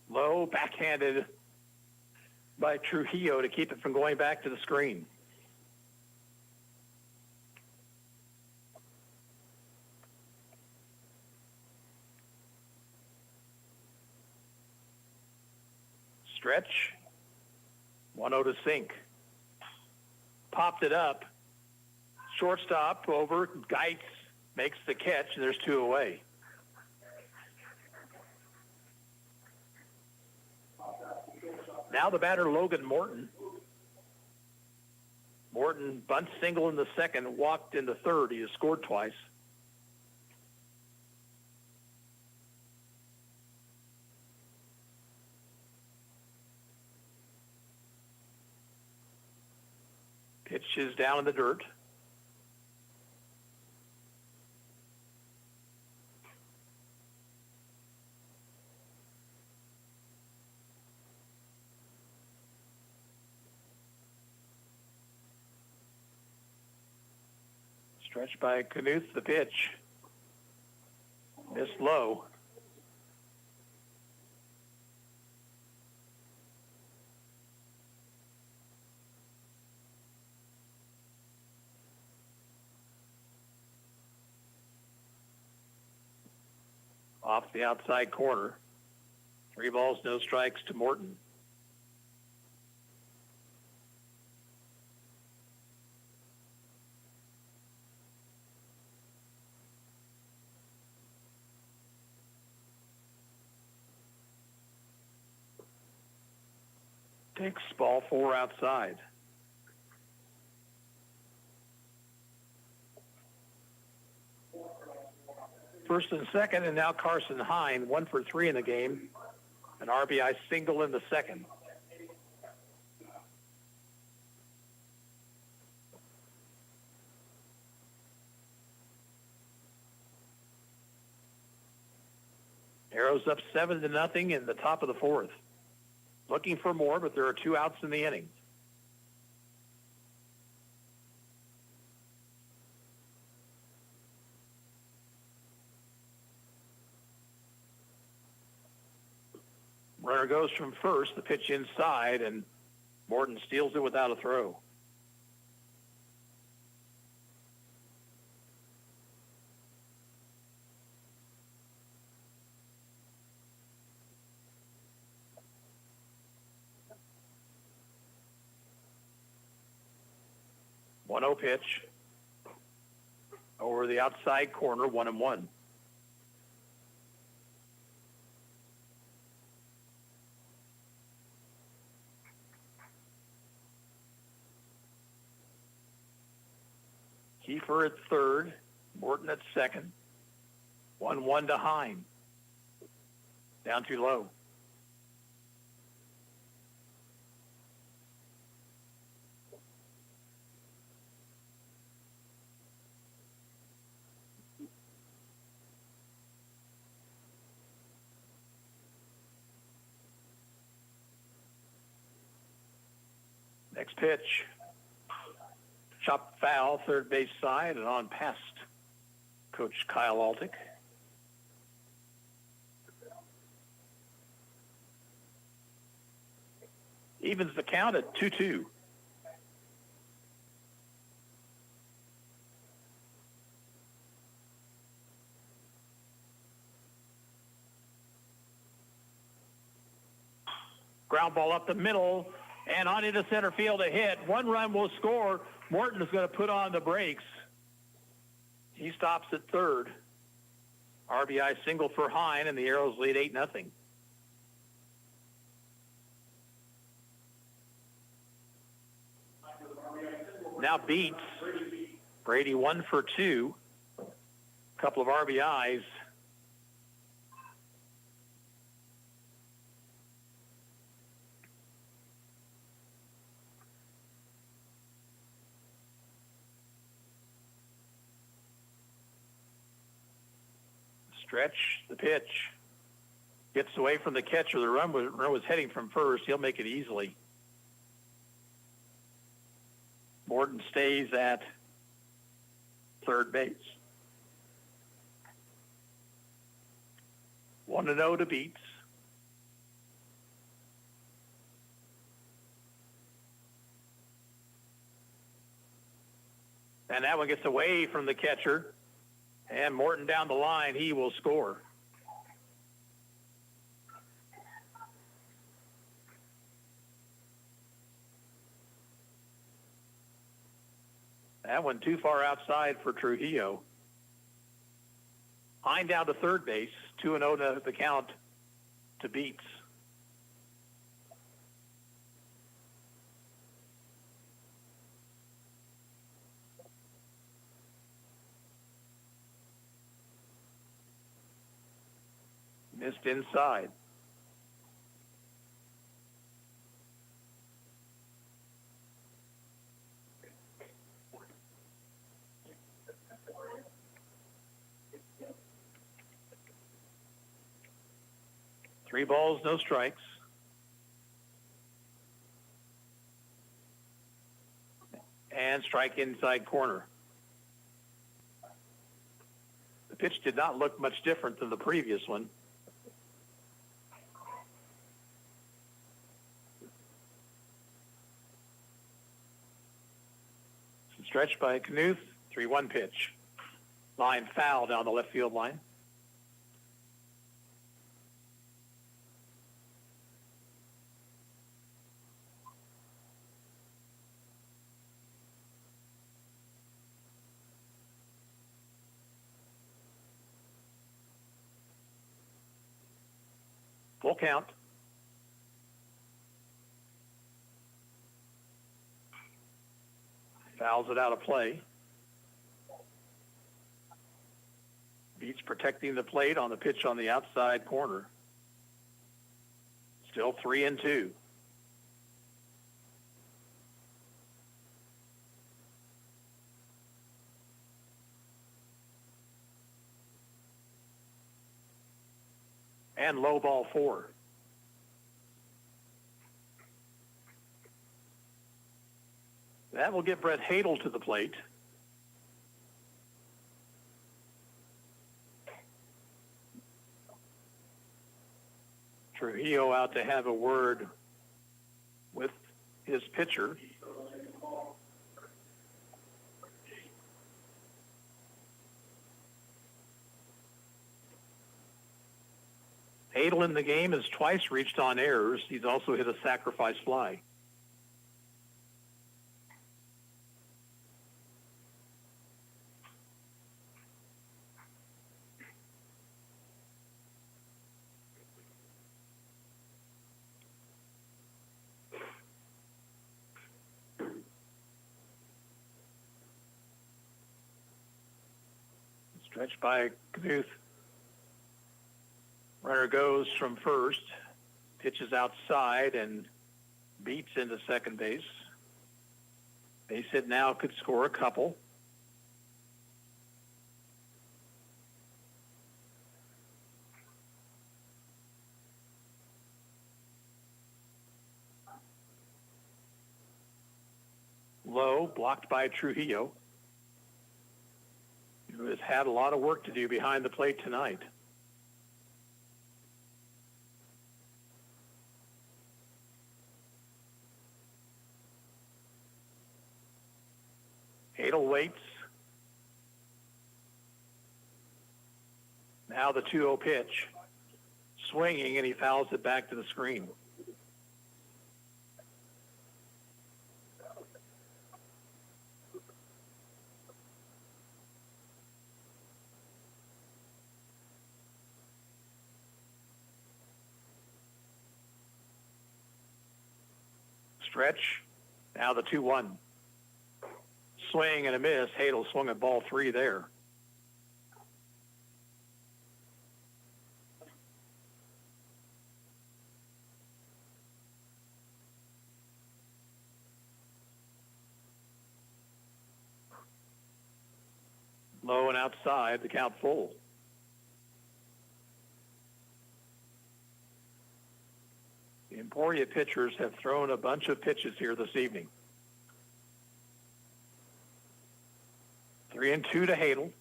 Low, backhanded by Trujillo to keep it from going back to the screen. Stretch. 1-0 to Sink. Popped it up. Shortstop over. Geitz makes the catch, and there's two away. Now the batter, Logan Morton. Morton bunt single in the second, walked in the third. He has scored twice. Pitch is down in the dirt. Stretched by Knuth, the pitch. Missed low. Off the outside corner. 3 balls, no strikes to Morton. Takes ball 4 outside. First and second, and now Carson Hine, 1 for 3 in the game. An RBI single in the second. Arrows up 7-0 in the top of the fourth. Looking for more, but there are 2 outs in the inning. Runner goes from first, the pitch inside, and Morton steals it without a throw. One 1-0 pitch over the outside corner, 1-1. Kiefer at third, Morton at second. 1-1 to Hine. Down too low. Next pitch. Chopped foul, third base side, and on past Coach Kyle Altick. Evens the count at 2-2. Ground ball up the middle and on into center field, a hit. 1 run will score. Morton is going to put on the brakes. He stops at third. RBI single for Hine, and the Arrows lead 8-0. Now Beats. Brady 1 for 2. Couple of RBIs. Stretch the pitch. Gets away from the catcher. The runner was heading from first. He'll make it easily. Morton stays at third base. 1-0 to Beats. And that one gets away from the catcher. And Morton down the line, he will score. That one too far outside for Trujillo. Hind down to third base, 2-0 to the count to Beats. Missed inside. Three balls, no strikes. And strike inside corner. The pitch did not look much different than the previous one. Stretch by Knuth, 3-1 pitch. Line foul down the left field line. Full count. Fouls it out of play. Beats protecting the plate on the pitch on the outside corner. Still 3-2. And low ball 4. That will get Brett Hadel to the plate. Trujillo out to have a word with his pitcher. Hadel in the game has twice reached on errors. He's also hit a sacrifice fly. Stretched by Knuth. Runner goes from first, pitches outside and Beats into second base. Base hit now could score a couple. Low, blocked by Trujillo, who has had a lot of work to do behind the plate tonight. Hadel waits. Now the 2-0 pitch. Swinging, and he fouls it back to the screen. Stretch. Now the 2-1. Swing and a miss. Hadel swung at ball 3 there. Low and outside, the count full. Emporia pitchers have thrown a bunch of pitches here this evening. 3-2 to Hadel.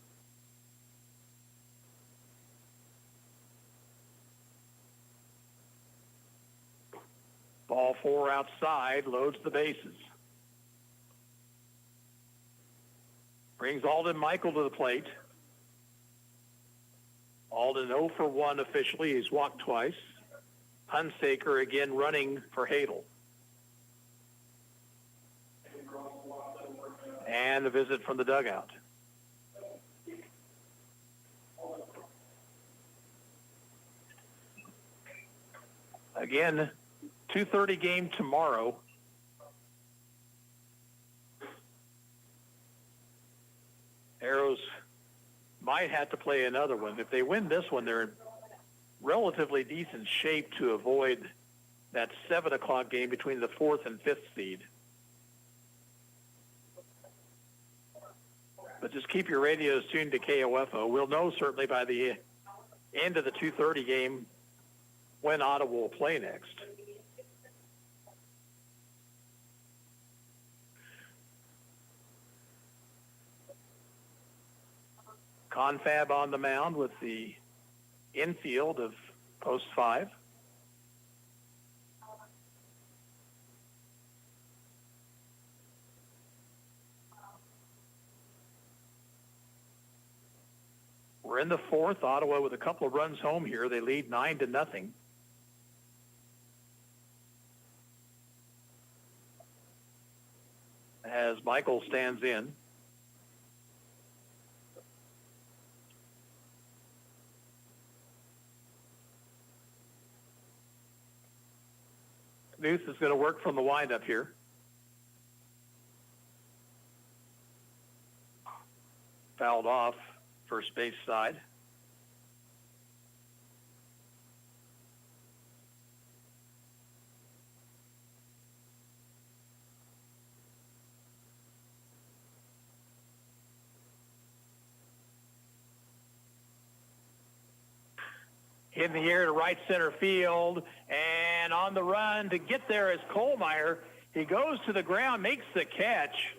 Ball 4 outside, loads the bases. Brings Alden Michael to the plate. Alden 0 for 1 officially. He's walked twice. Hunsaker again running for Hadel. And a visit from the dugout. Again, 2:30 game tomorrow. Arrows might have to play another one. If they win this one, they're in relatively decent shape to avoid that 7 o'clock game between the 4th and 5th seed. But just keep your radios tuned to KOFO. We'll know certainly by the end of the 2:30 game when Ottawa will play next. Confab on the mound with the infield of post 5. We're in the 4th. Ottawa with a couple of runs home here. They lead 9-0. As Michael stands in. Knuth is going to work from the windup here. Fouled off first base side. In the air to right center field, and on the run to get there is Kohlmeyer. He goes to the ground, makes the catch,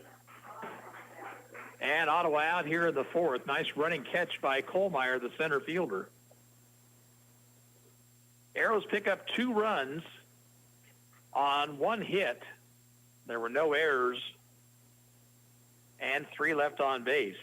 and Ottawa out here in the 4th. Nice running catch by Kohlmeyer, the center fielder. Arrows pick up 2 runs on 1 hit. There were no errors, and 3 left on base.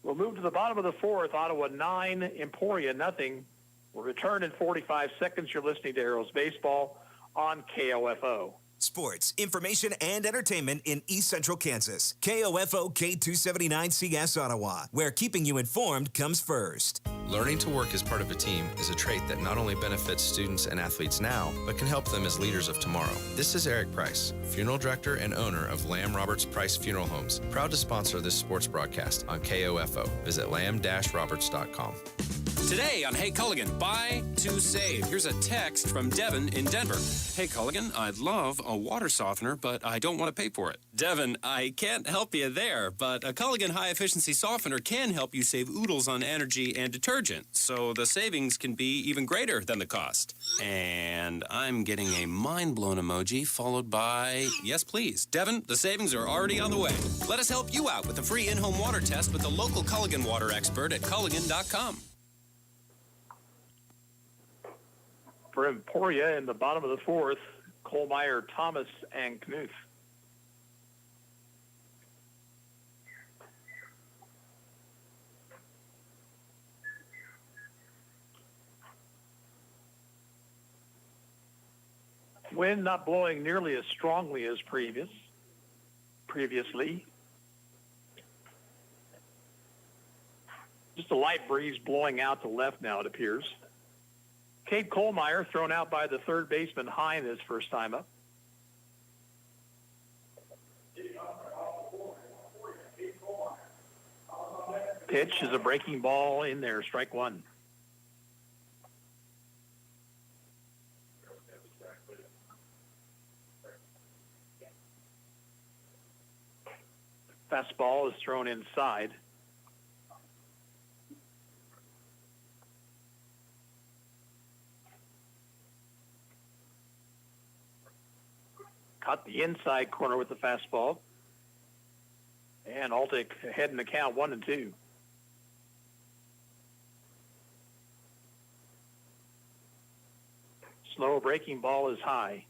We'll move to the bottom of the 4th. Ottawa 9, Emporia nothing. We'll return in 45 seconds. You're listening to Arrows Baseball on KOFO. Sports, information, and entertainment in East Central Kansas. KOFO K279CS Ottawa, where keeping you informed comes first. Learning to work as part of a team is a trait that not only benefits students and athletes now, but can help them as leaders of tomorrow. This is Eric Price, funeral director and owner of Lamb Roberts Price Funeral Homes, proud to sponsor this sports broadcast on KOFO. Visit lamb-roberts.com. Today on Hey Culligan, buy to save. Here's a text from Devin in Denver. Hey Culligan, I'd love a water softener, but I don't want to pay for it. Devin, I can't help you there, but a Culligan high-efficiency softener can help you save oodles on energy and detergent, so the savings can be even greater than the cost. And I'm getting a mind-blown emoji followed by, yes please. Devin, the savings are already on the way. Let us help you out with a free in-home water test with the local Culligan water expert at Culligan.com. For Emporia in the bottom of the 4th, Kohlmeyer, Thomas, and Knuth. Wind not blowing nearly as strongly as previously. Just a light breeze blowing out to left now, it appears. Cade Kohlmeyer thrown out by the third baseman Hine his first time up. Pitch is a breaking ball in there, strike 1. Fastball is thrown inside. Caught the inside corner with the fastball. And Altick ahead in the count, 1-2. Slow breaking ball is high.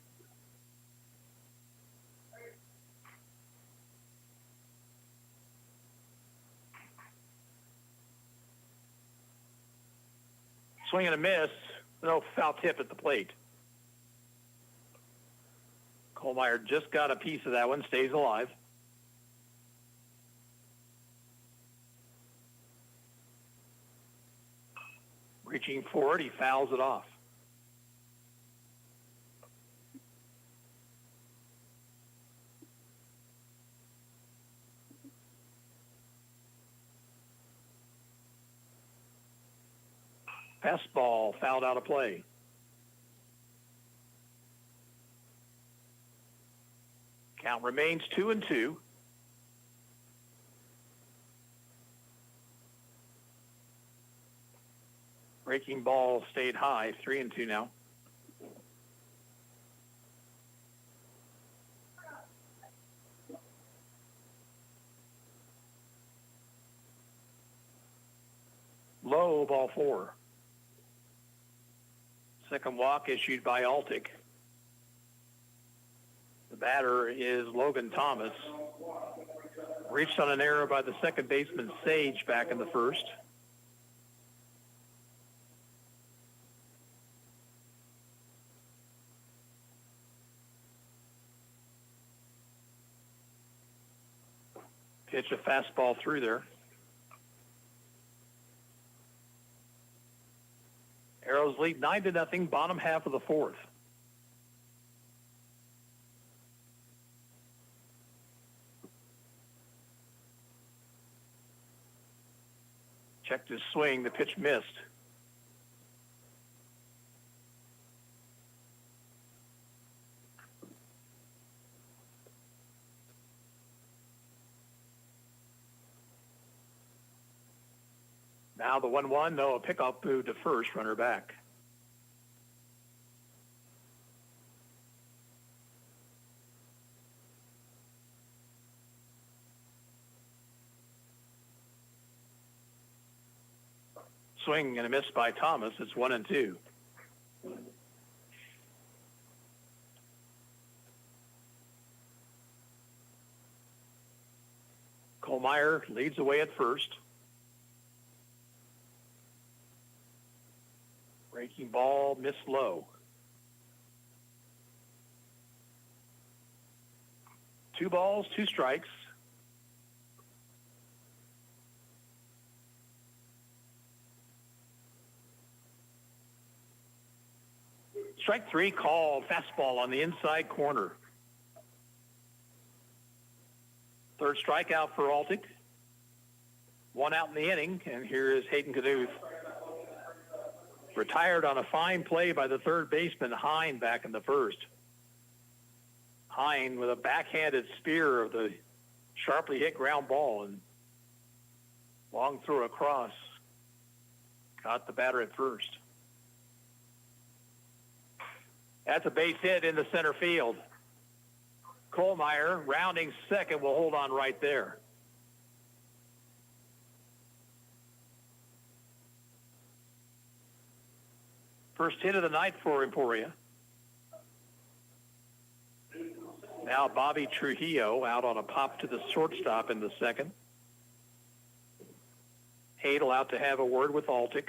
Swing and a miss. No, foul tip at the plate. Kohlmeyer just got a piece of that one, stays alive. Reaching forward, he fouls it off. Fastball fouled out of play. Count remains 2-2. Breaking ball stayed high, 3-2 now. Low, ball 4. Second walk issued by Altick. The batter is Logan Thomas. Reached on an error by the second baseman Sage back in the first. Pitch a fastball through there. Arrows lead 9-0, bottom half of the fourth. Checked his swing, the pitch missed. Now the 1-1, no, a pickoff move to first, runner back. Swing and a miss by Thomas. It's 1-2. Kohlmeyer leads away at first. Breaking ball, missed low. 2 balls, 2 strikes. Strike 3 called, fastball on the inside corner. Third strikeout for Altick. 1 out in the inning, and here is Hayden Knuth. Retired on a fine play by the third baseman, Hine, back in the first. Hine with a backhanded spear of the sharply hit ground ball and long throw across. Caught the batter at first. That's a base hit in the center field. Kohlmeyer, rounding second, will hold on right there. First hit of the night for Emporia. Now Bobby Trujillo out on a pop to the shortstop in the second. Hadel out to have a word with Altick.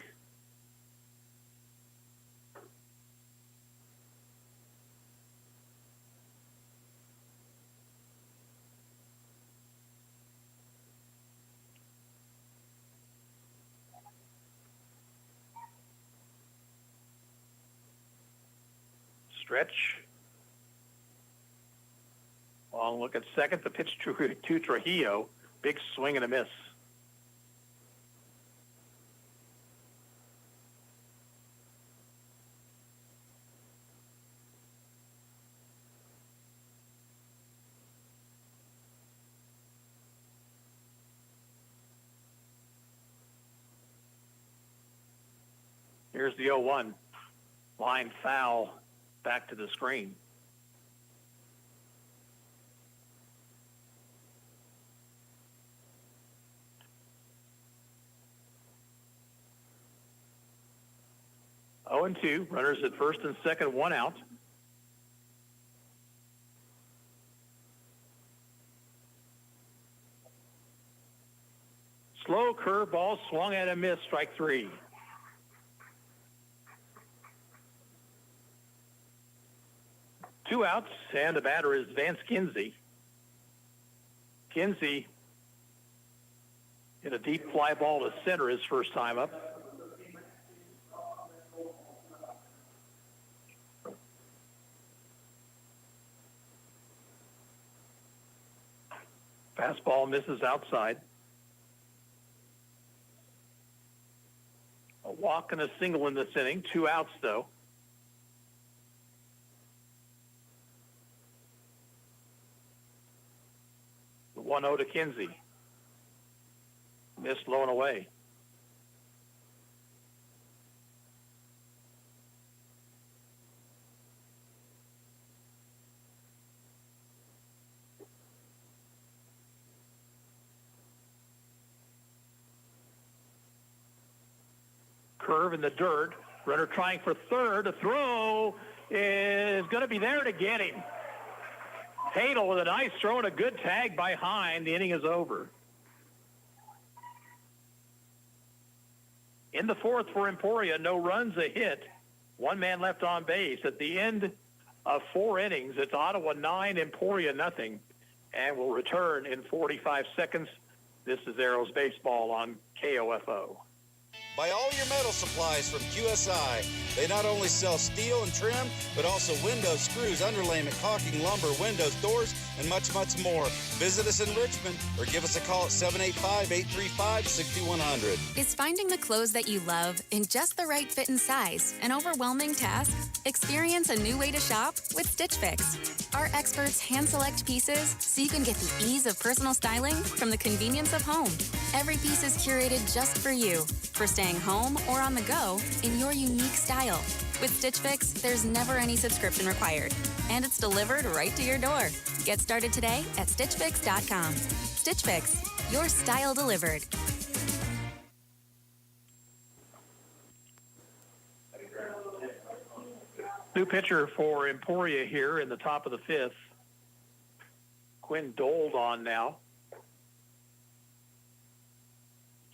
Stretch. Long look at second. The pitch to Trujillo. Big swing and a miss. Here's the 0-1. Line foul. Back to the screen. 0-2. Runners at first and second, one out. Slow curveball swung at a miss, strike three. Two outs, and the batter is Vance Kinsey. Kinsey hit a deep fly ball to center his first time up. Fastball misses outside. A walk and a single in this inning. Two outs, though. The 1-0 to Kinsey. Missed low and away. Curve in the dirt. Runner trying for third. A throw is going to be there to get him. Hadel with a nice throw and a good tag by Hine. The inning is over. In the fourth for Emporia, no runs, a hit. One man left on base. At the end of 4 innings, it's Ottawa 9, Emporia nothing. And we'll return in 45 seconds. This is Arrows Baseball on KOFO. Buy all your metal supplies from QSI. They not only sell steel and trim, but also windows, screws, underlayment, caulking, lumber, windows, doors, and much, much more. Visit us in Richmond or give us a call at 785-835-6100. Is finding the clothes that you love in just the right fit and size an overwhelming task? Experience a new way to shop with Stitch Fix. Our experts hand-select pieces so you can get the ease of personal styling from the convenience of home. Every piece is curated just for you, for staying home or on the go in your unique style. With Stitch Fix, there's never any subscription required, and it's delivered right to your door. Get started today at StitchFix.com. Stitch Fix, your style delivered. New pitcher for Emporia here in the top of the fifth. Quinn Dold on now.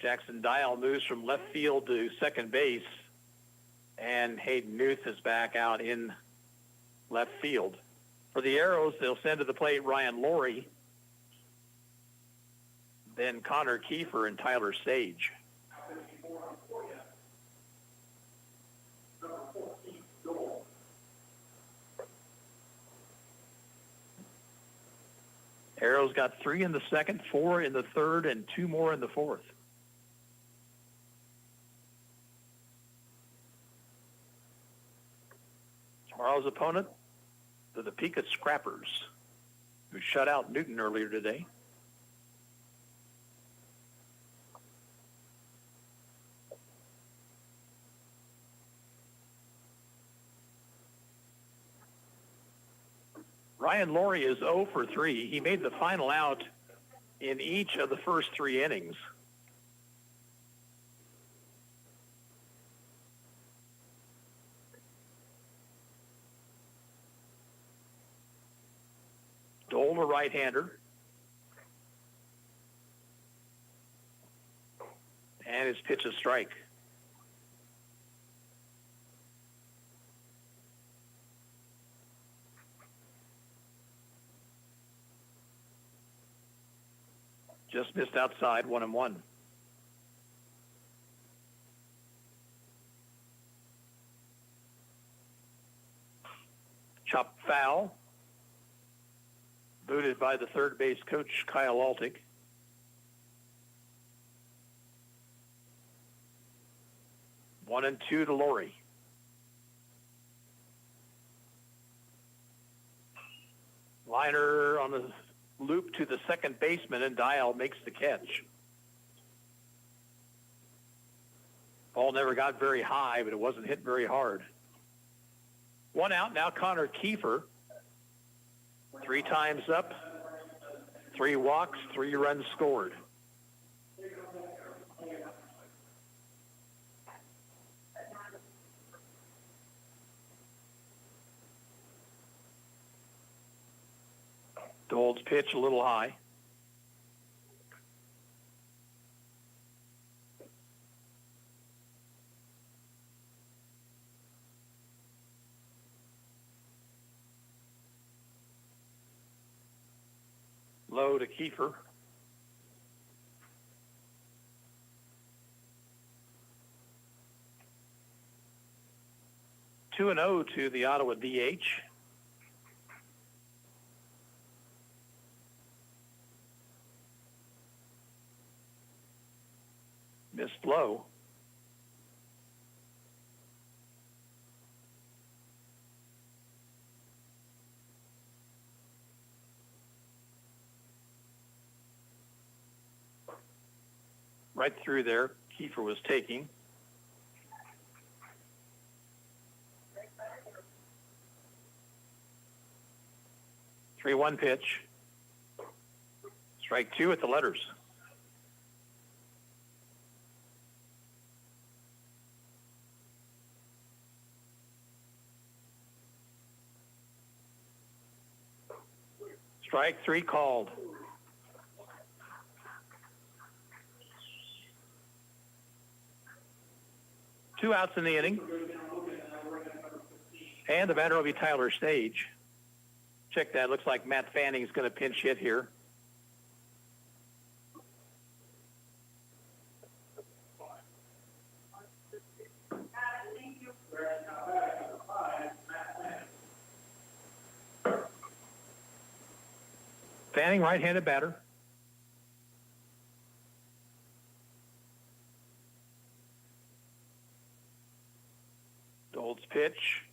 Jackson Dial moves from left field to second base, and Hayden Newth is back out in left field. For the Arrows, they'll send to the plate Ryan Laurie, then Connor Kiefer and Tyler Sage. Arrows got 3 in the second, 4 in the third, and 2 more in the fourth. Tomorrow's opponent, the Topeka Scrappers, who shut out Newton earlier today. Ryan Laurie is 0 for 3. He made the final out in each of the first 3 innings. Dole, a right-hander. And his pitch is strike. Just missed outside, 1-1. Chop foul. Booted by the third base coach, Kyle Altick. One and 2 to Laurie. Liner on the loop to the second baseman, and Dial makes the catch. Ball never got very high, but it wasn't hit very hard. 1 out, now Connor Kiefer. 3 times up, 3 walks, 3 runs scored. Dole's pitch a little high. Low to Kiefer. Two and 0 to the Ottawa DH. Missed low. Right through there, Kiefer was taking. Three-one pitch. Strike two at the letters. Strike three called. Two outs in the inning. And the batter will be Tyler Stage. Check that. Looks like Matt Fanning's going to pinch hit here. Fanning, right-handed batter. Dole's pitch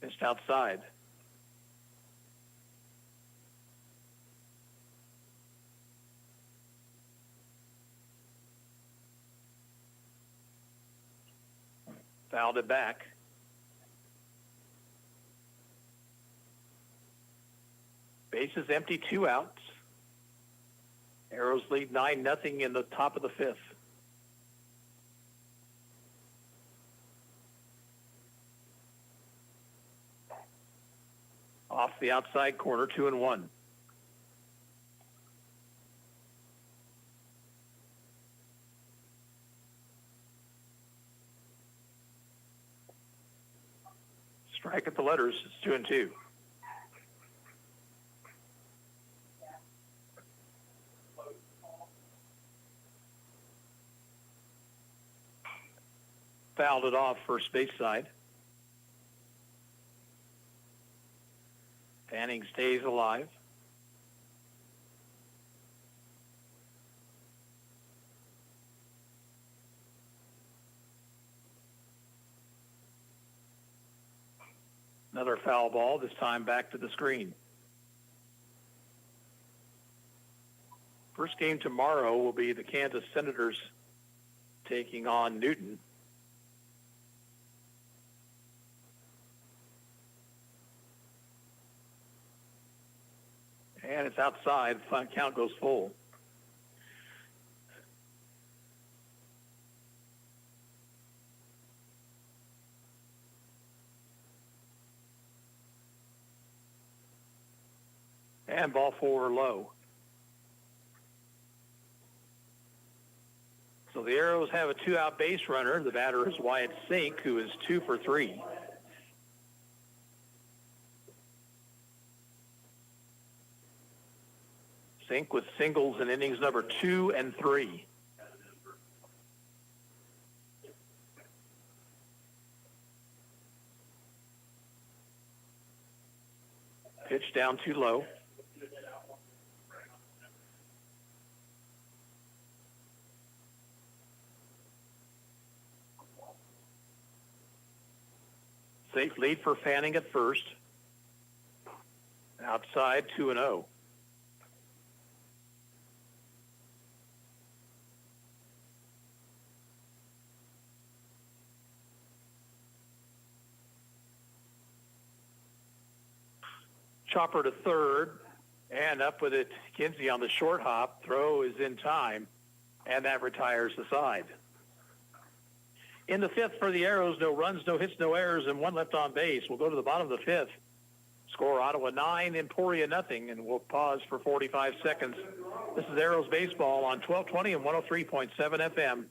missed outside. Fouled it back. Bases empty, two outs. Arrows lead 9-0 in the top of the fifth. Off the outside corner, 2-1. Strike at the letters, it's 2-2. Fouled it off first base side. Fanning stays alive. Another foul ball, this time back to the screen. First game tomorrow will be the Kansas Senators taking on Newton. And it's outside. Fun count goes full. And ball four low. So the Arrows have a two-out base runner. The batter is Wyatt Sink, who is 2 for 3. Sink with singles in innings number 2 and 3. Pitch down too low. Safe lead for Fanning at first. Outside 2-0. Chopper to third, and up with it, Kinsey on the short hop. Throw is in time, and that retires the side. In the fifth for the Arrows, no runs, no hits, no errors, and one left on base. We'll go to the bottom of the fifth. Score Ottawa 9, Emporia nothing, and we'll pause for 45 seconds. This is Arrows Baseball on 1220 and 103.7 FM,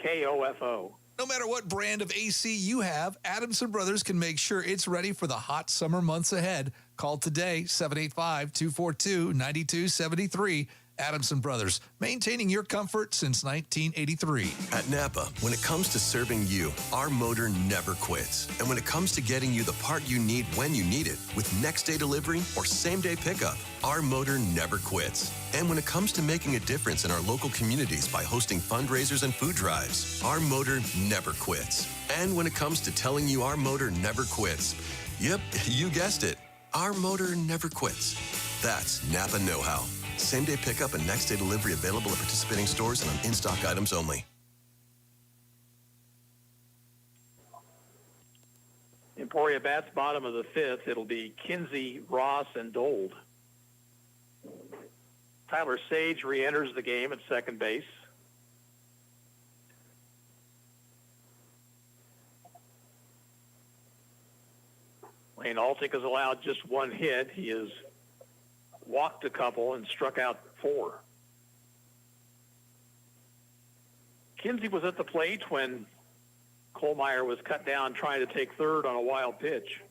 KOFO. No matter what brand of AC you have, Adamson Brothers can make sure it's ready for the hot summer months ahead. Call today, 785-242-9273. Adamson Brothers, maintaining your comfort since 1983. At Napa, when it comes to serving you, our motor never quits. And when it comes to getting you the part you need when you need it, with next-day delivery or same-day pickup, our motor never quits. And when it comes to making a difference in our local communities by hosting fundraisers and food drives, our motor never quits. And when it comes to telling you our motor never quits, yep, you guessed it, our motor never quits. That's Napa know-how. Same-day pickup and next-day delivery available at participating stores and on in-stock items only. Emporia bats bottom of the fifth. It'll be Kinsey, Ross, and Dold. Tyler Sage re-enters the game at second base. Lane Altick has allowed just one hit. He has walked a couple and struck out 4. Kinsey was at the plate when Kohlmeyer was cut down trying to take third on a wild pitch.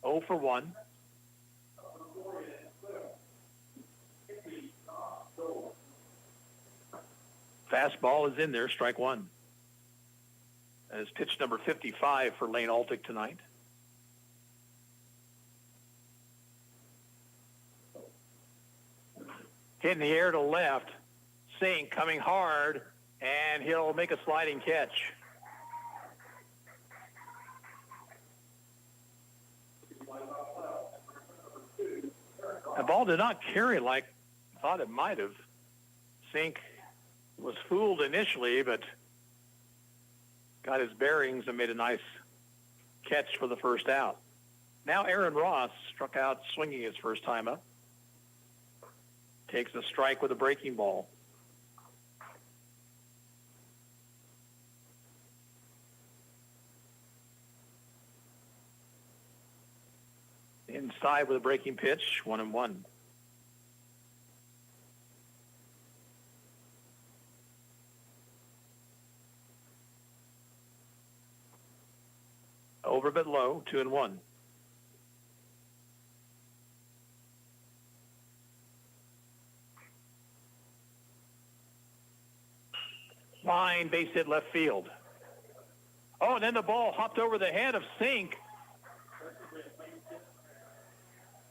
0 for 1. Fastball is in there, strike 1. That is pitch number 55 for Lane Altick tonight. Hit in the air to left. Sink coming hard, and he'll make a sliding catch. The ball did not carry like I thought it might have. Sink was fooled initially, but got his bearings and made a nice catch for the first out. Now Aaron Ross struck out swinging his first time up. Takes a strike with a breaking ball. Inside with a breaking pitch, 1-1. Over but low, 2-1. Line, base hit left field. Oh, and then the ball hopped over the head of Sink.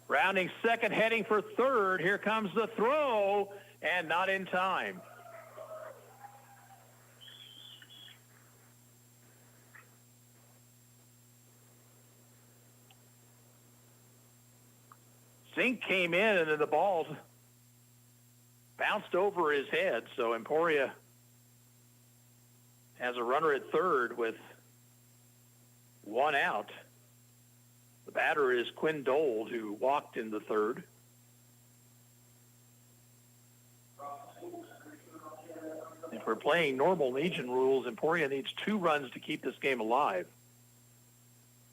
Rounding second, heading for third. Here comes the throw, and not in time. Sink came in, and then the ball bounced over his head, so Emporia has a runner at third with 1 out. The batter is Quinn Dold, who walked in the third. If we're playing normal Legion rules, Emporia needs 2 runs to keep this game alive.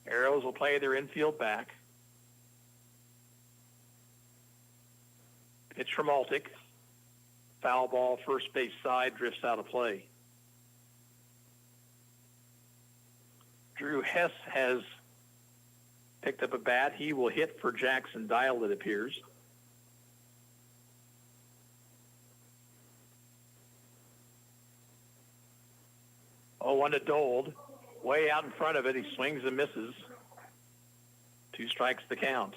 Arrows will play their infield back. Pitch from Altick. Foul ball, first base side, drifts out of play. Drew Hess has picked up a bat. He will hit for Jackson Dial, it appears. Oh, 1 to Dold. Way out in front of it. He swings and misses. 2 strikes the count.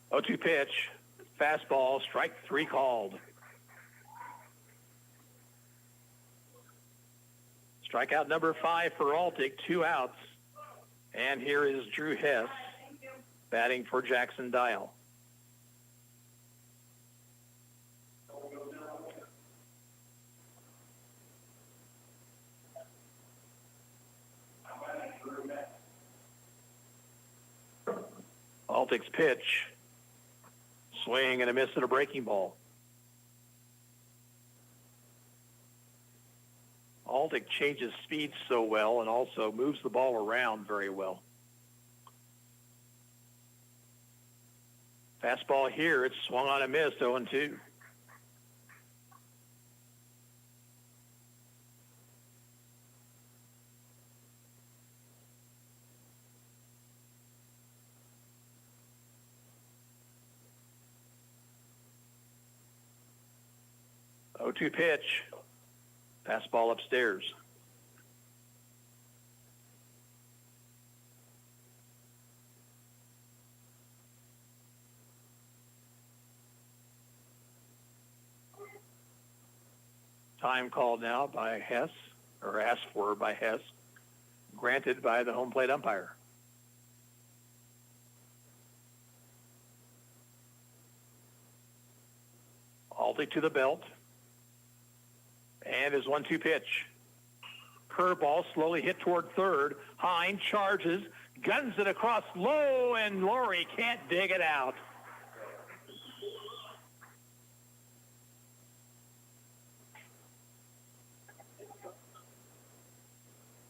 Oh, 2 pitch. Fastball, strike 3 called. Strikeout number 5 for Altick, 2 outs. And here is Drew Hess batting for Jackson Dial. Altick's pitch Swing and a miss at a breaking ball. Aldick changes speed so well and also moves the ball around very well. Fastball here, it's swung on and missed, 0-2. Oh-2 pitch. Fastball upstairs. Time called now by Hess, or asked for by Hess, granted by the home plate umpire. Aldick to the belt. And his 1-2 pitch. Curveball slowly hit toward third. Hine charges, guns it across low, and Laurie can't dig it out.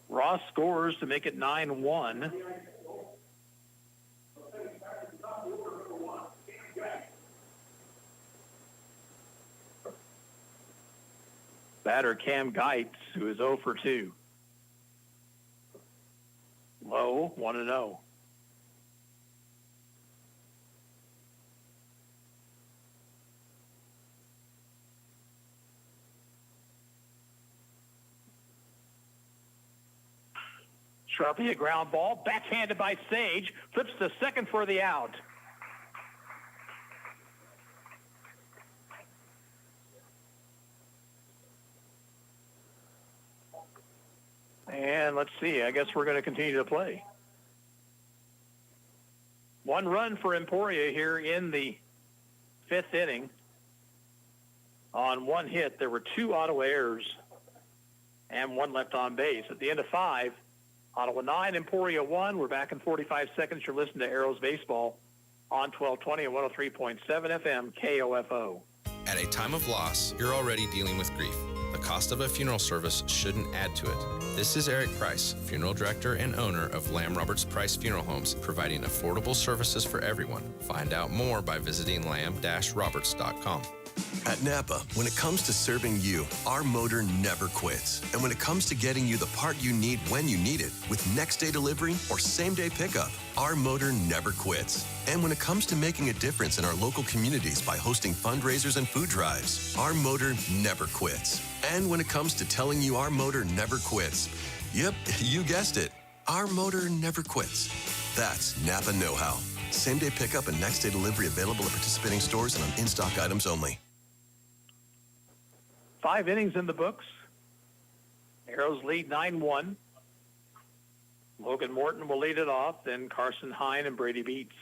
Ross scores to make it 9-1. Batter Cam Geitz, who is 0 for 2. Low, 1-0. Sharply a ground ball, backhanded by Sage, flips to second for the out. And let's see, I guess we're going to continue to play. 1 run for Emporia here in the 5th inning. On 1 hit, there were 2 Ottawa errors and 1 left on base. At the end of 5, Ottawa 9, Emporia 1. We're back in 45 seconds. You're listening to Arrows Baseball on 1220 and 103.7 FM KOFO. At a time of loss, you're already dealing with grief. The cost of a funeral service shouldn't add to it. This is Eric Price, funeral director and owner of Lamb Roberts Price Funeral Homes, providing affordable services for everyone. Find out more by visiting lamb-roberts.com. At Napa, when it comes to serving you, our motor never quits. And when it comes to getting you the part you need when you need it, with next-day delivery or same-day pickup, our motor never quits. And when it comes to making a difference in our local communities by hosting fundraisers and food drives, our motor never quits. And when it comes to telling you our motor never quits, yep, you guessed it, our motor never quits. That's Napa know-how. Same-day pickup and next-day delivery available at participating stores and on in-stock items only. 5 innings in the books. Arrows lead 9-1. Logan Morton will lead it off, then Carson Hine and Brady Beats.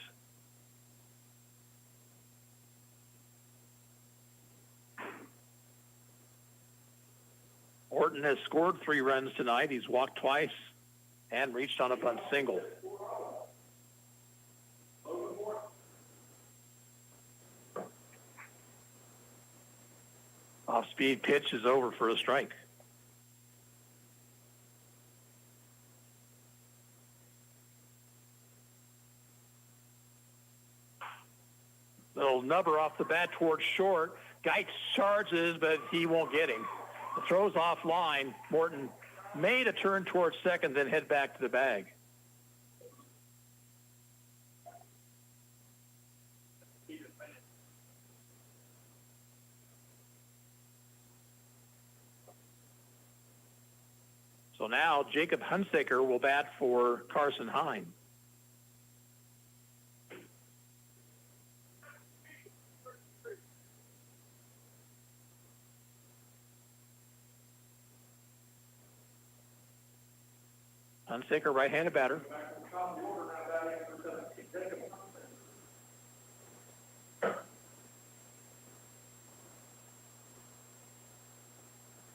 Morton has scored 3 runs tonight. He's walked twice and reached on a bunt single. Off-speed pitch is over for a strike. Little nubber off the bat towards short. Geitz charges, but he won't get him. The throw's offline. Morton made a turn towards second, then head back to the bag. So now Jacob Hunsaker will bat for Carson Hine. Hunsaker, right-handed batter.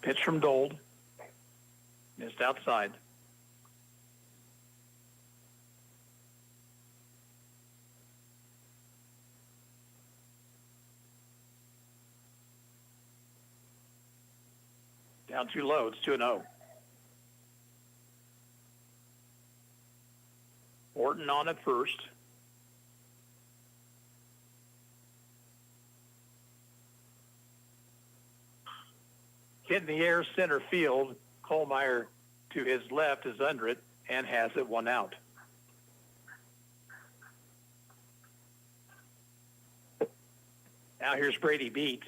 Pitch from Dold. Missed outside. Down too low. It's 2-0. Morton on at first. Hit in the air, center field. Kohlmeyer to his left is under it and has it, 1 out. Now here's Brady Beats.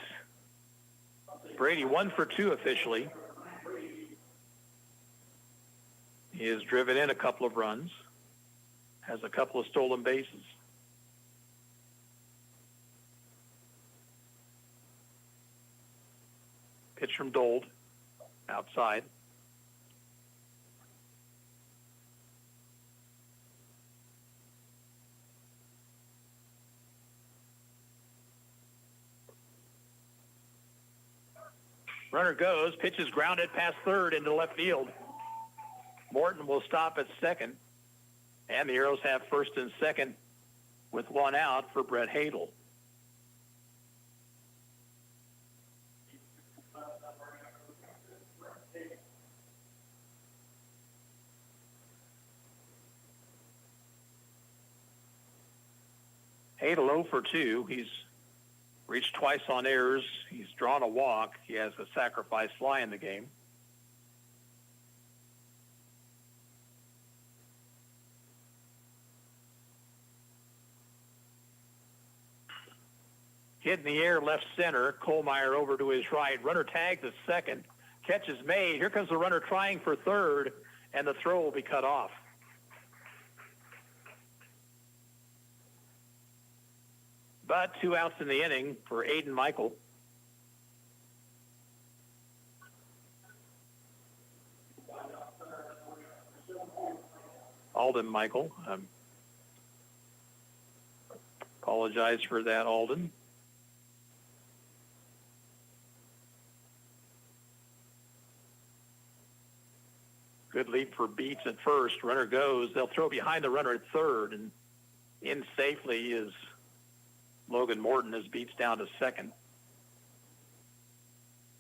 Brady 1 for 2 officially. He has driven in a couple of runs. Has a couple of stolen bases. Pitch from Dold, outside. Runner goes, pitch is grounded past third into left field. Morton will stop at second, and the Arrows have first and second with 1 out for Brett Hadel. Hadel 0 for 2. He's reached twice on errors. He's drawn a walk. He has a sacrifice fly in the game. Hit in the air, left center. Kohlmeyer over to his right. Runner tags at second. Catch is made. Here comes the runner trying for third, and the throw will be cut off. But 2 outs in the inning for Aiden Michael. Alden Michael. Apologize for that, Alden. Good lead for Beats at first. Runner goes. They'll throw behind the runner at third, and in safely is Logan Morton as Beats down to second.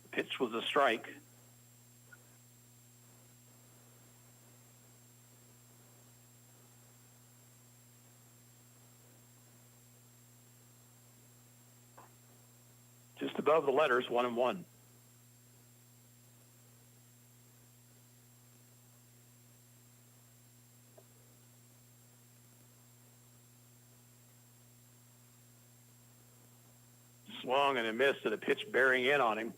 The pitch was a strike. Just above the letters, 1-1. Swung and a miss, and a pitch bearing in on him.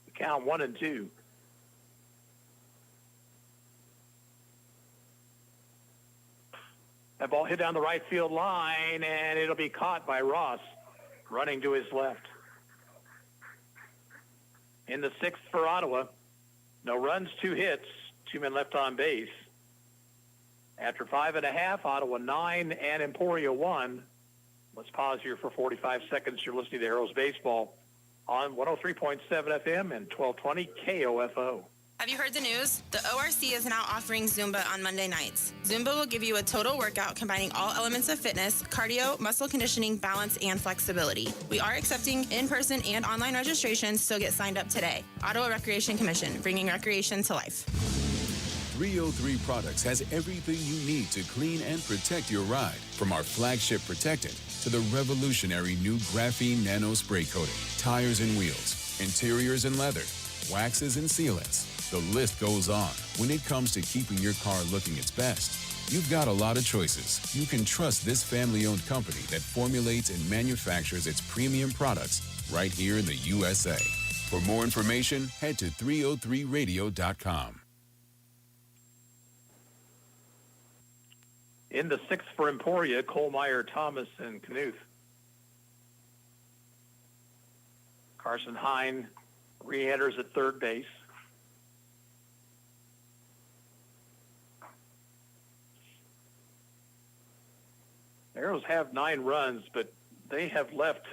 The count 1-2. That ball hit down the right field line, and it'll be caught by Ross, running to his left. In the 6th for Ottawa, no runs, 2 hits, 2 men left on base. After 5.5, Ottawa 9 and Emporia 1. Let's pause here for 45 seconds. You're listening to Arrows Baseball on 103.7 FM and 1220 KOFO. Have you heard the news? The ORC is now offering Zumba on Monday nights. Zumba will give you a total workout combining all elements of fitness, cardio, muscle conditioning, balance, and flexibility. We are accepting in-person and online registrations, so get signed up today. Ottawa Recreation Commission, bringing recreation to life. 303 Products has everything you need to clean and protect your ride. From our flagship Protectant to the revolutionary new Graphene Nano Spray Coating, tires and wheels, interiors and leather, waxes and sealants. The list goes on. When it comes to keeping your car looking its best, you've got a lot of choices. You can trust this family-owned company that formulates and manufactures its premium products right here in the USA. For more information, head to 303radio.com. In the 6th for Emporia, Kohlmeyer, Thomas, and Knuth. Carson Hine re-enters at third base. Arrows have 9 runs, but they have left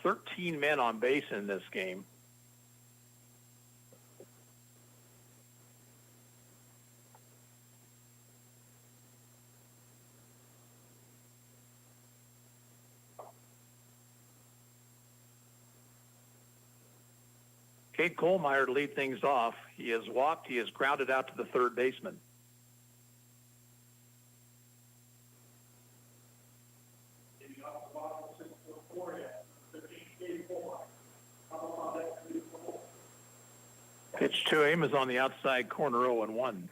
13 men on base in this game. Kate Kohlmeyer to lead things off. He has walked. He has grounded out to the third baseman. Pitch to him is on the outside corner, 0-1.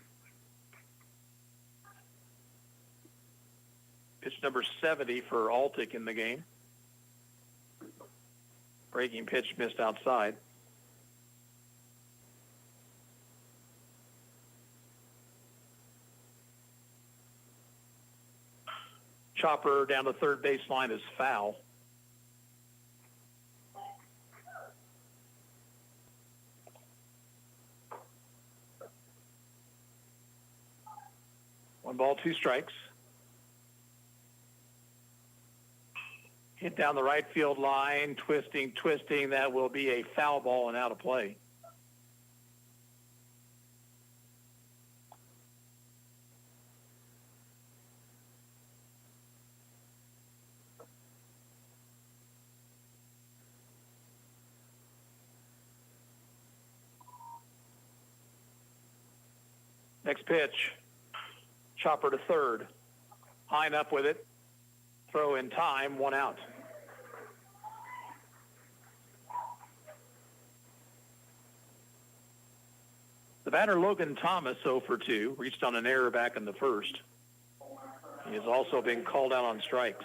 Pitch number 70 for Altick in the game. Breaking pitch missed outside. Chopper down the third baseline is foul. One ball, two strikes. Hit down the right field line, twisting. That will be a foul ball and out of play. Next pitch. Chopper to third. High and up with it. Throw in time, one out. The batter, Logan Thomas, 0 for 2, reached on an error back in the first. He has also been called out on strikes.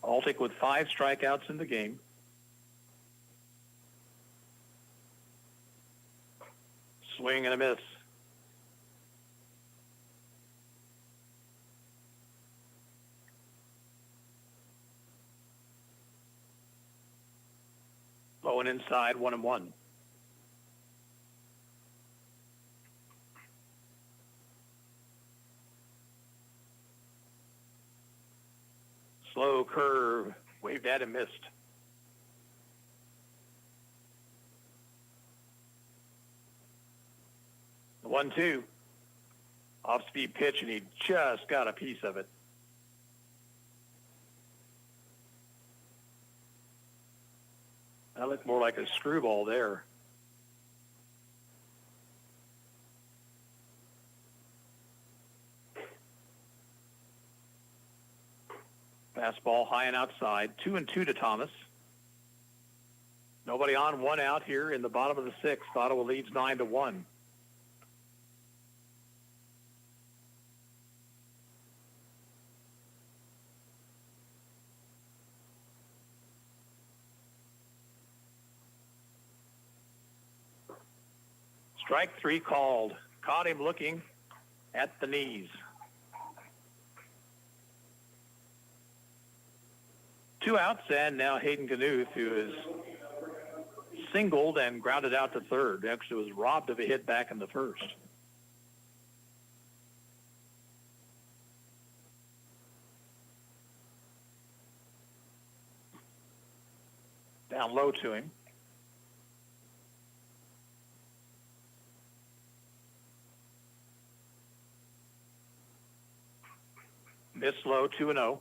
Altick with 5 strikeouts in the game. Swing and a miss. Low and inside, 1-1. Slow curve, waved at and missed. The 1-2. Off-speed pitch, and he just got a piece of it. That looked more like a screwball there. Fastball high and outside. 2-2 to Thomas. Nobody on, one out here in the bottom of the sixth. Ottawa leads 9-1. Strike 3 called. Caught him looking at the knees. 2 outs, and now Hayden Knuth, who is singled and grounded out to third. Actually was robbed of a hit back in the first. Down low to him. Miss low, 2-0.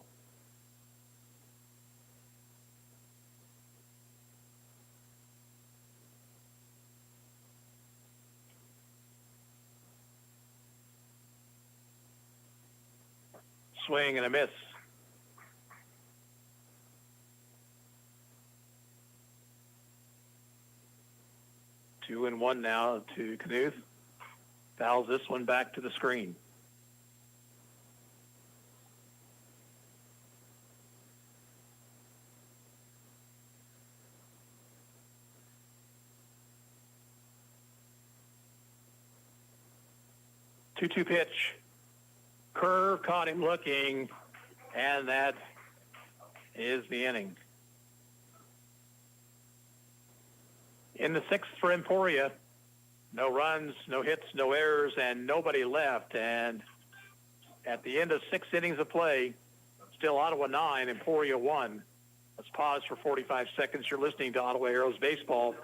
Swing and a miss. Two and one now to Knuth. Fouls this one back to the screen. Two-two pitch. Curve caught him looking, and that is the inning. In the sixth for Emporia, no runs, no hits, no errors, and nobody left. And at the end of 6 innings of play, still Ottawa 9, Emporia 1. Let's pause for 45 seconds. You're listening to Ottawa Arrows Baseball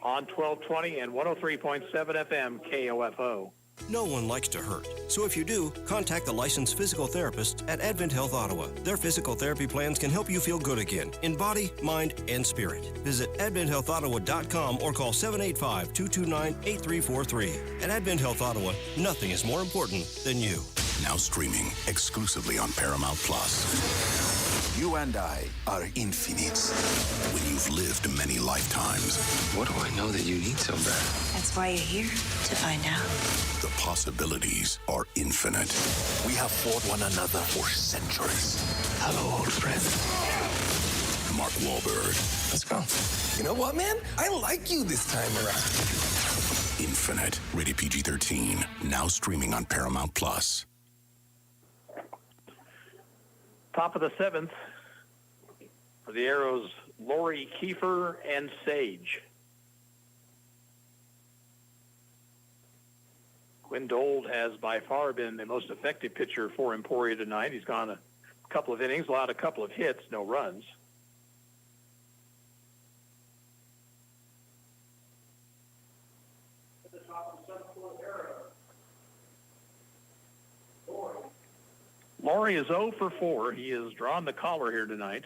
on 1220 and 103.7 FM KOFO. No one likes to hurt. So if you do, contact the licensed physical therapist at Advent Health Ottawa. Their physical therapy plans can help you feel good again in body, mind, and spirit. Visit AdventHealthOttawa.com or call 785-229-8343. At Advent Health Ottawa, nothing is more important than you. Now streaming exclusively on Paramount Plus. You and I are infinite. When you've lived many lifetimes. What do I know that you need so bad? That's why you're here, to find out. The possibilities are infinite. We have fought one another for centuries. Hello, old friend. Mark Wahlberg. Let's go. You know what, man? I like you this time around. Infinite. Rated PG-13. Now streaming on Paramount Plus. Top of the seventh for the Arrows, Lori Kiefer and Sage. Quinn Dold has by far been the most effective pitcher for Emporia tonight. He's gone a couple of innings, allowed a couple of hits, no runs. Laurie is 0 for 4. He has drawn the collar here tonight.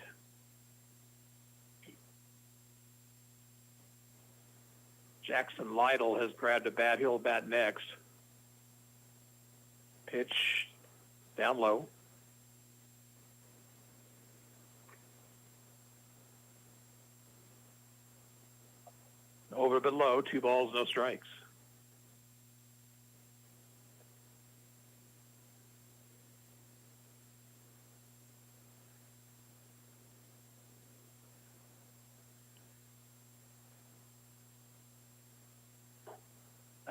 Jackson Lytle has grabbed a bat. He'll bat next. Pitch down low. Over but low. 2 balls, no strikes.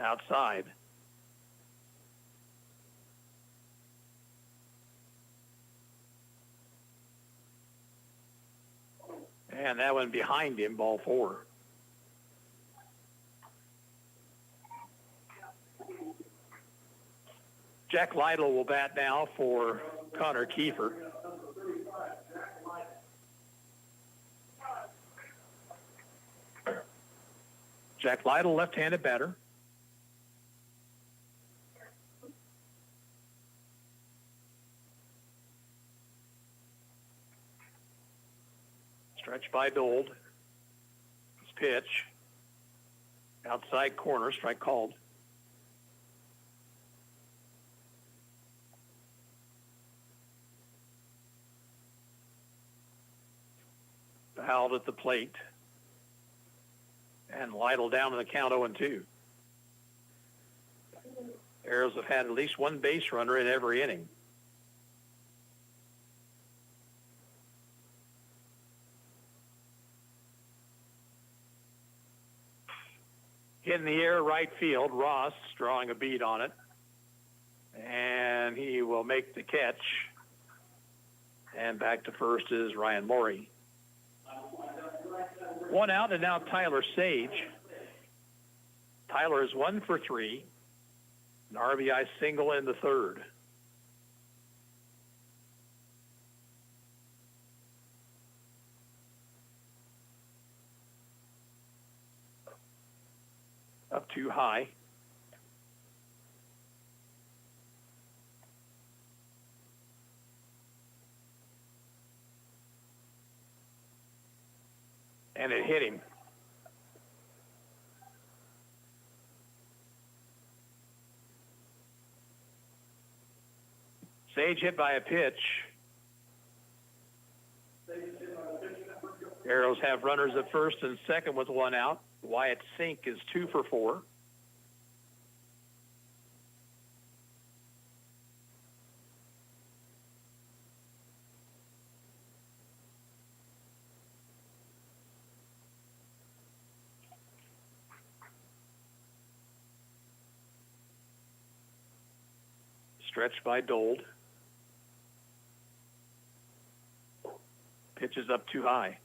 Outside. And that one behind him, ball 4. Jack Lytle will bat now for Connor Kiefer. Jack Lytle, left-handed batter. Stretch by Dold. His pitch. Outside corner, strike called. Fouled at the plate. And Lytle down in the count 0-2. Arrows have had at least one base runner in every inning. In the air, right field. Ross drawing a bead on it. And he will make the catch. And back to first is Ryan Morey. 1 out, and now Tyler Sage. Tyler is 1 for 3. An RBI single in the third. Up too high. And it hit him. Sage hit by a pitch. Arrows have runners at first and second with 1 out. Wyatt Sink is 2 for 4. Stretched by Dold. Pitch is up too high.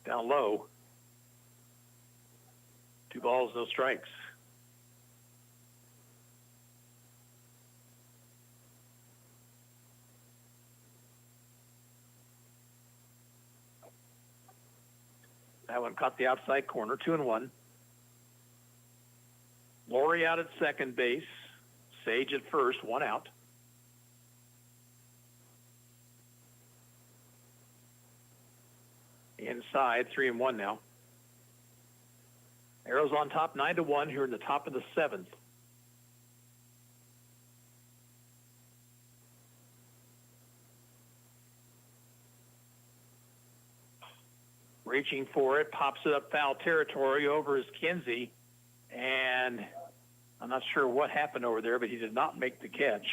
Down low. 2 balls, no strikes. That one caught the outside corner, 2-1. Lori out at second base. Sage at first, 1 out. Inside, 3-1 now. Arrows on top, 9-1 here in the top of the 7th. Reaching for it, pops it up foul territory. Over is Kinsey, and I'm not sure what happened over there, but he did not make the catch.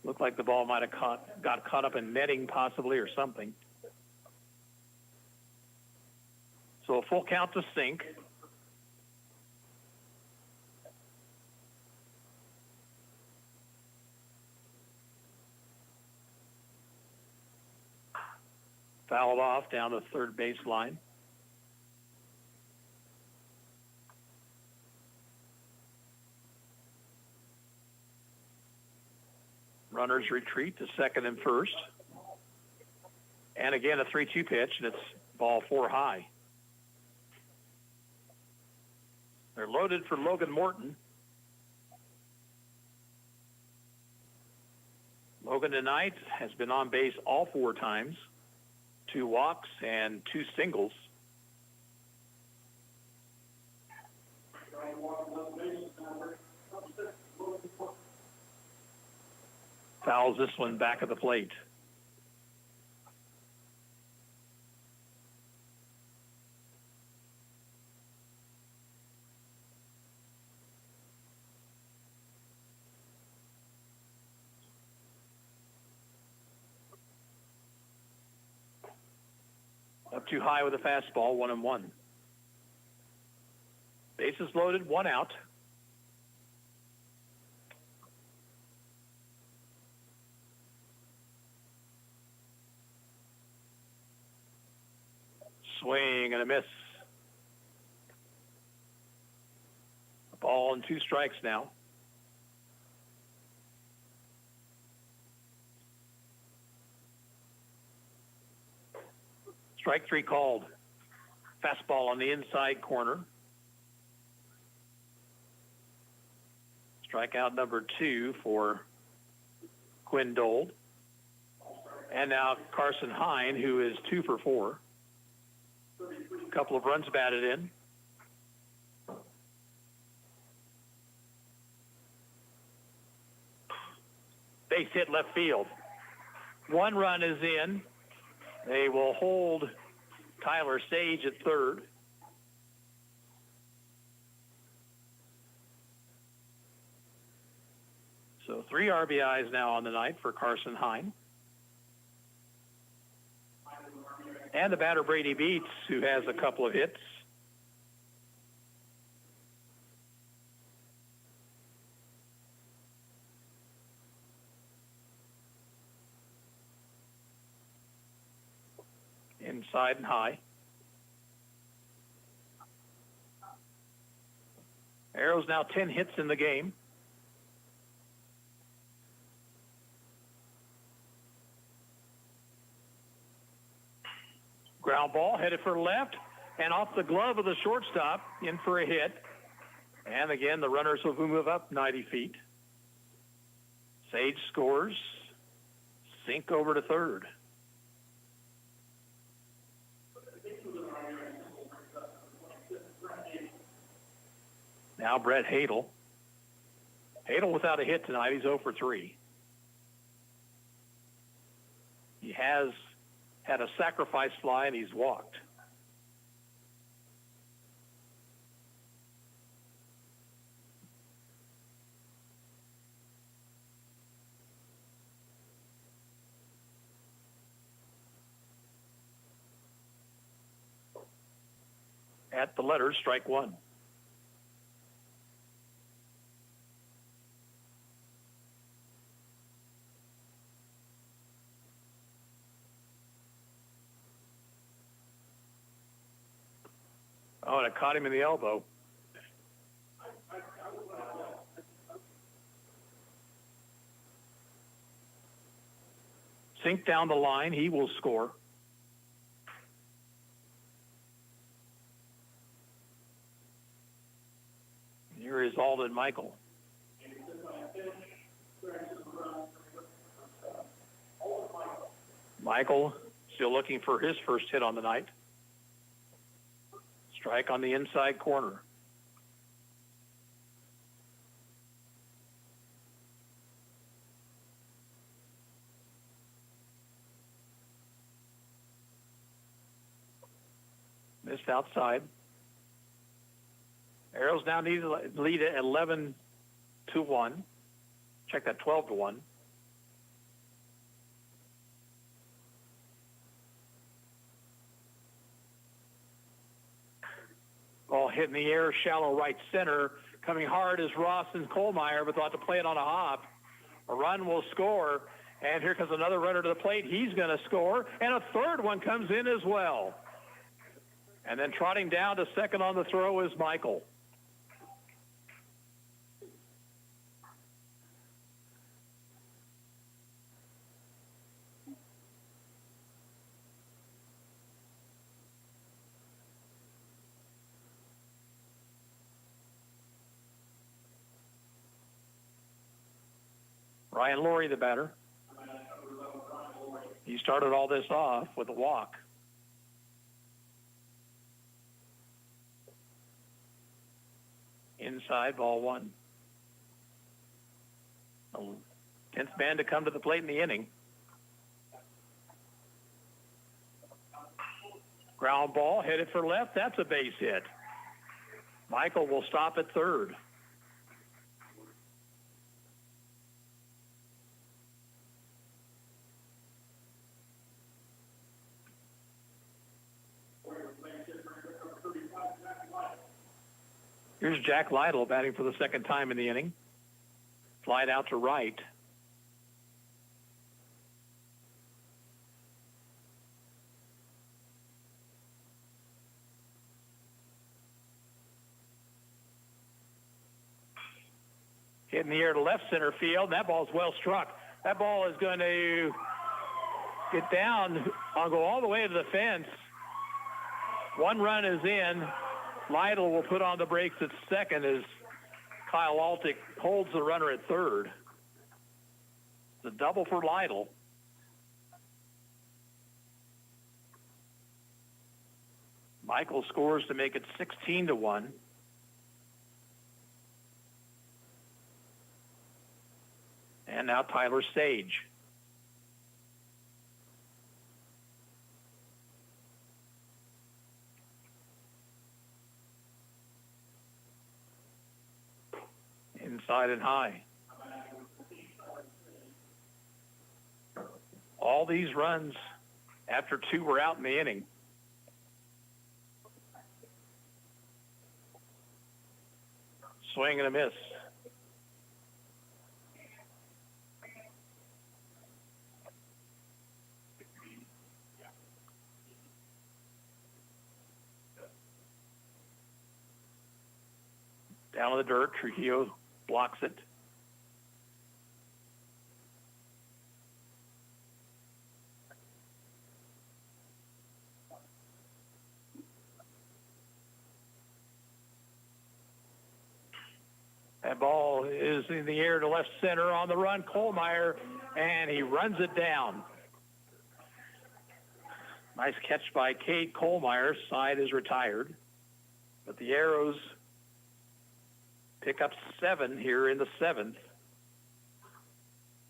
Looked like the ball might have got caught up in netting possibly or something. So a full count to Sink. Fouled off down the third baseline. Runners retreat to second and first. And again, a 3-2 pitch, and it's ball 4 high. They're loaded for Logan Morton. Logan tonight has been on base all 4 times, 2 walks and 2 singles. Fouls this one back of the plate. Up too high with a fastball, 1-1. Bases loaded, 1 out. Swing and a miss. A ball and 2 strikes now. Strike 3 called. Fastball on the inside corner. Strikeout number 2 for Quinn Dold. And now Carson Hine, who is 2 for 4. A couple of runs batted in. Base hit left field. 1 run is in. They will hold Tyler Sage at third. So 3 RBIs now on the night for Carson Hine. And the batter Brady Beats, who has a couple of hits. Inside and high. Arrows now 10 hits in the game. Ground ball headed for left and off the glove of the shortstop, in for a hit. And again, the runners will move up 90 feet. Sage scores. Sink over to third. Now Brett Hadel. Hadel without a hit tonight. He's 0 for 3. He has had a sacrifice fly and he's walked. At the letters, strike 1. Oh, and it caught him in the elbow. Sink down the line. He will score. Michael. Michael still looking for his first hit on the night. Strike on the inside corner. Missed outside. Arrows now need to lead at 11-1. Check that, 12-1. Ball hit in the air, shallow right center. Coming hard is Ross and Kohlmeyer, but thought to play it on a hop. A run will score, and here comes another runner to the plate. He's going to score, and a third one comes in as well. And then trotting down to second on the throw is Michael. Ryan Laurie, the batter. He started all this off with a walk. Inside, ball one. 10th man to come to the plate in the inning. Ground ball, headed for left. That's a base hit. Michael will stop at third. Here's Jack Lytle batting for the second time in the inning. Slide out to right. Hit in the air to left center field. That ball's well struck. That ball is going to get down. I'll go all the way to the fence. One run is in. Lytle will put on the brakes at second as Kyle Altick holds the runner at third. It's a double for Lytle. Michael scores to make it 16-1. And now Tyler Sage. Inside and high. All these runs after two were out in the inning. Swing and a miss. Down in the dirt, Trujillo blocks it. That ball is in the air to left center on the run. Kohlmeyer, and he runs it down. Nice catch by Cade Kohlmeyer. Side is retired. But the Arrows pick up 7 here in the 7th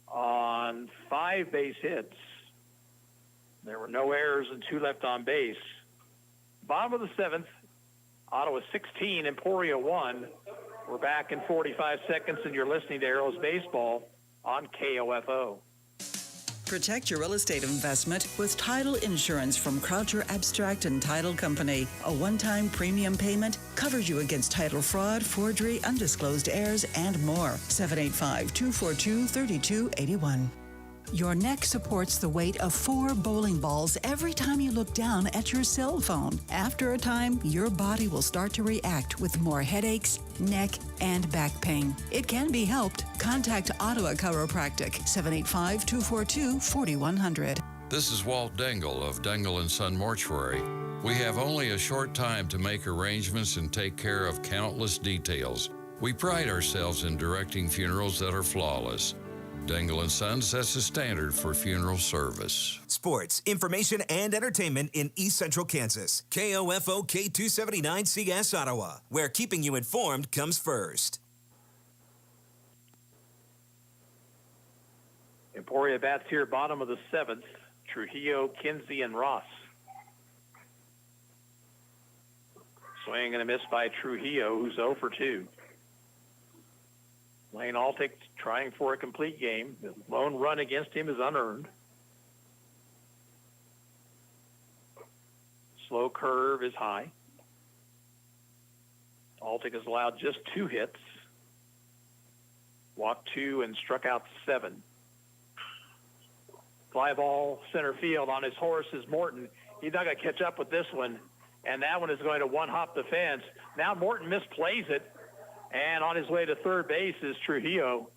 on 5 base hits. There were no errors and 2 left on base. Bottom of the 7th, Ottawa 16, Emporia 1. We're back in 45 seconds, and you're listening to Arrows Baseball on KOFO. Protect your real estate investment with title insurance from Croucher Abstract and Title Company. A one-time premium payment covers you against title fraud, forgery, undisclosed heirs, and more. 785-242-3281. Your neck supports the weight of 4 bowling balls every time you look down at your cell phone. After a time, your body will start to react with more headaches, neck, and back pain. It can be helped. Contact Ottawa Chiropractic, 785-242-4100. This is Walt Dangle of Dangle & Son Mortuary. We have only a short time to make arrangements and take care of countless details. We pride ourselves in directing funerals that are flawless. Dangle & Son sets the standard for funeral service. Sports, information, and entertainment in East Central Kansas. KOFO K279CS Ottawa, where keeping you informed comes first. Emporia bats here, bottom of the 7th. Trujillo, Kinsey, and Ross. Swing and a miss by Trujillo, who's 0 for 2. Lane Altick trying for a complete game. The lone run against him is unearned. Slow curve is high. Altick has allowed just 2 hits. Walked 2 and struck out 7. Fly ball center field. On his horse is Morton. He's not going to catch up with this one. And that one is going to one-hop the fence. Now Morton misplays it. And on his way to third base is Trujillo.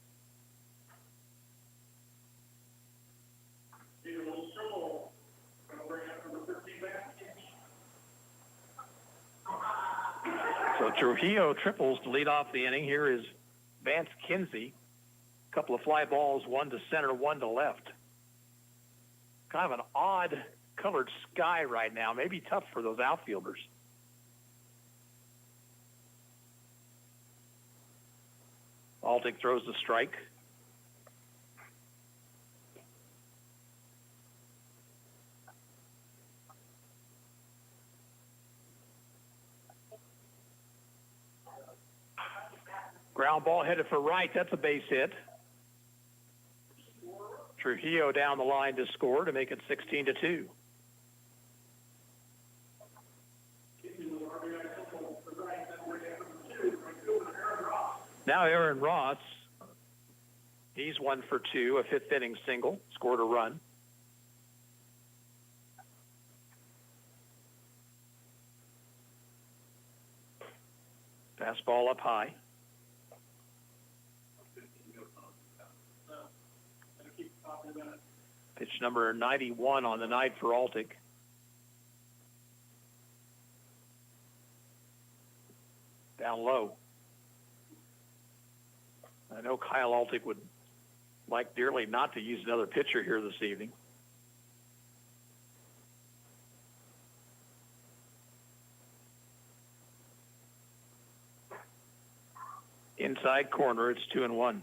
So Trujillo triples to lead off the inning. Here is Vance Kinsey. A couple of fly balls, one to center, one to left. Kind of an odd colored sky right now. Maybe tough for those outfielders. Altick throws the strike. Ground ball headed for right. That's a base hit. Trujillo down the line to score to make it 16-2. Now Aaron Ross, he's 1 for 2, a 5th inning single, scored a run. Fastball up high. Pitch number 91 on the night for Altick. Down low. I know Kyle Altick would like dearly not to use another pitcher here this evening. Inside corner, it's 2-1.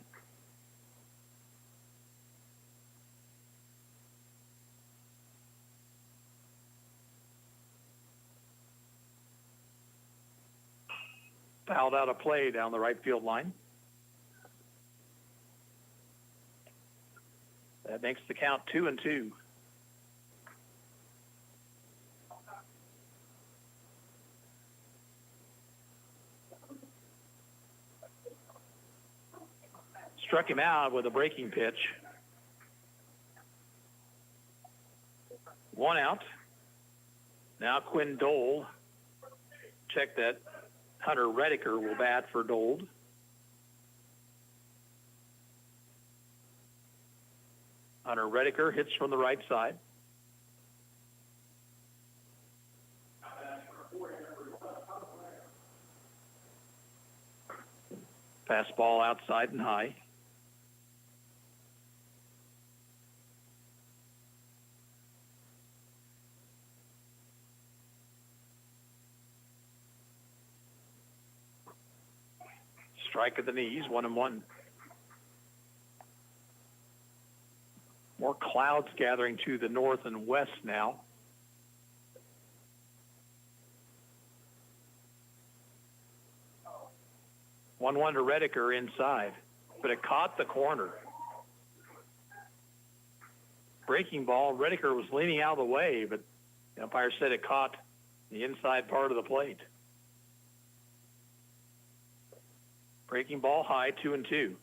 Fouled out a play down the right field line. That makes the count 2-2. Struck him out with a breaking pitch. 1 out. Now Quinn Dold. Check that. Hunter Rediker will bat for Dold. Hunter Rediker hits from the right side. Fastball outside and high. Strike at the knees, 1-1. More clouds gathering to the north and west now. One to Rediker inside, but it caught the corner. Breaking ball, Rediker was leaning out of the way, but the umpire said it caught the inside part of the plate. Breaking ball high, 2-2.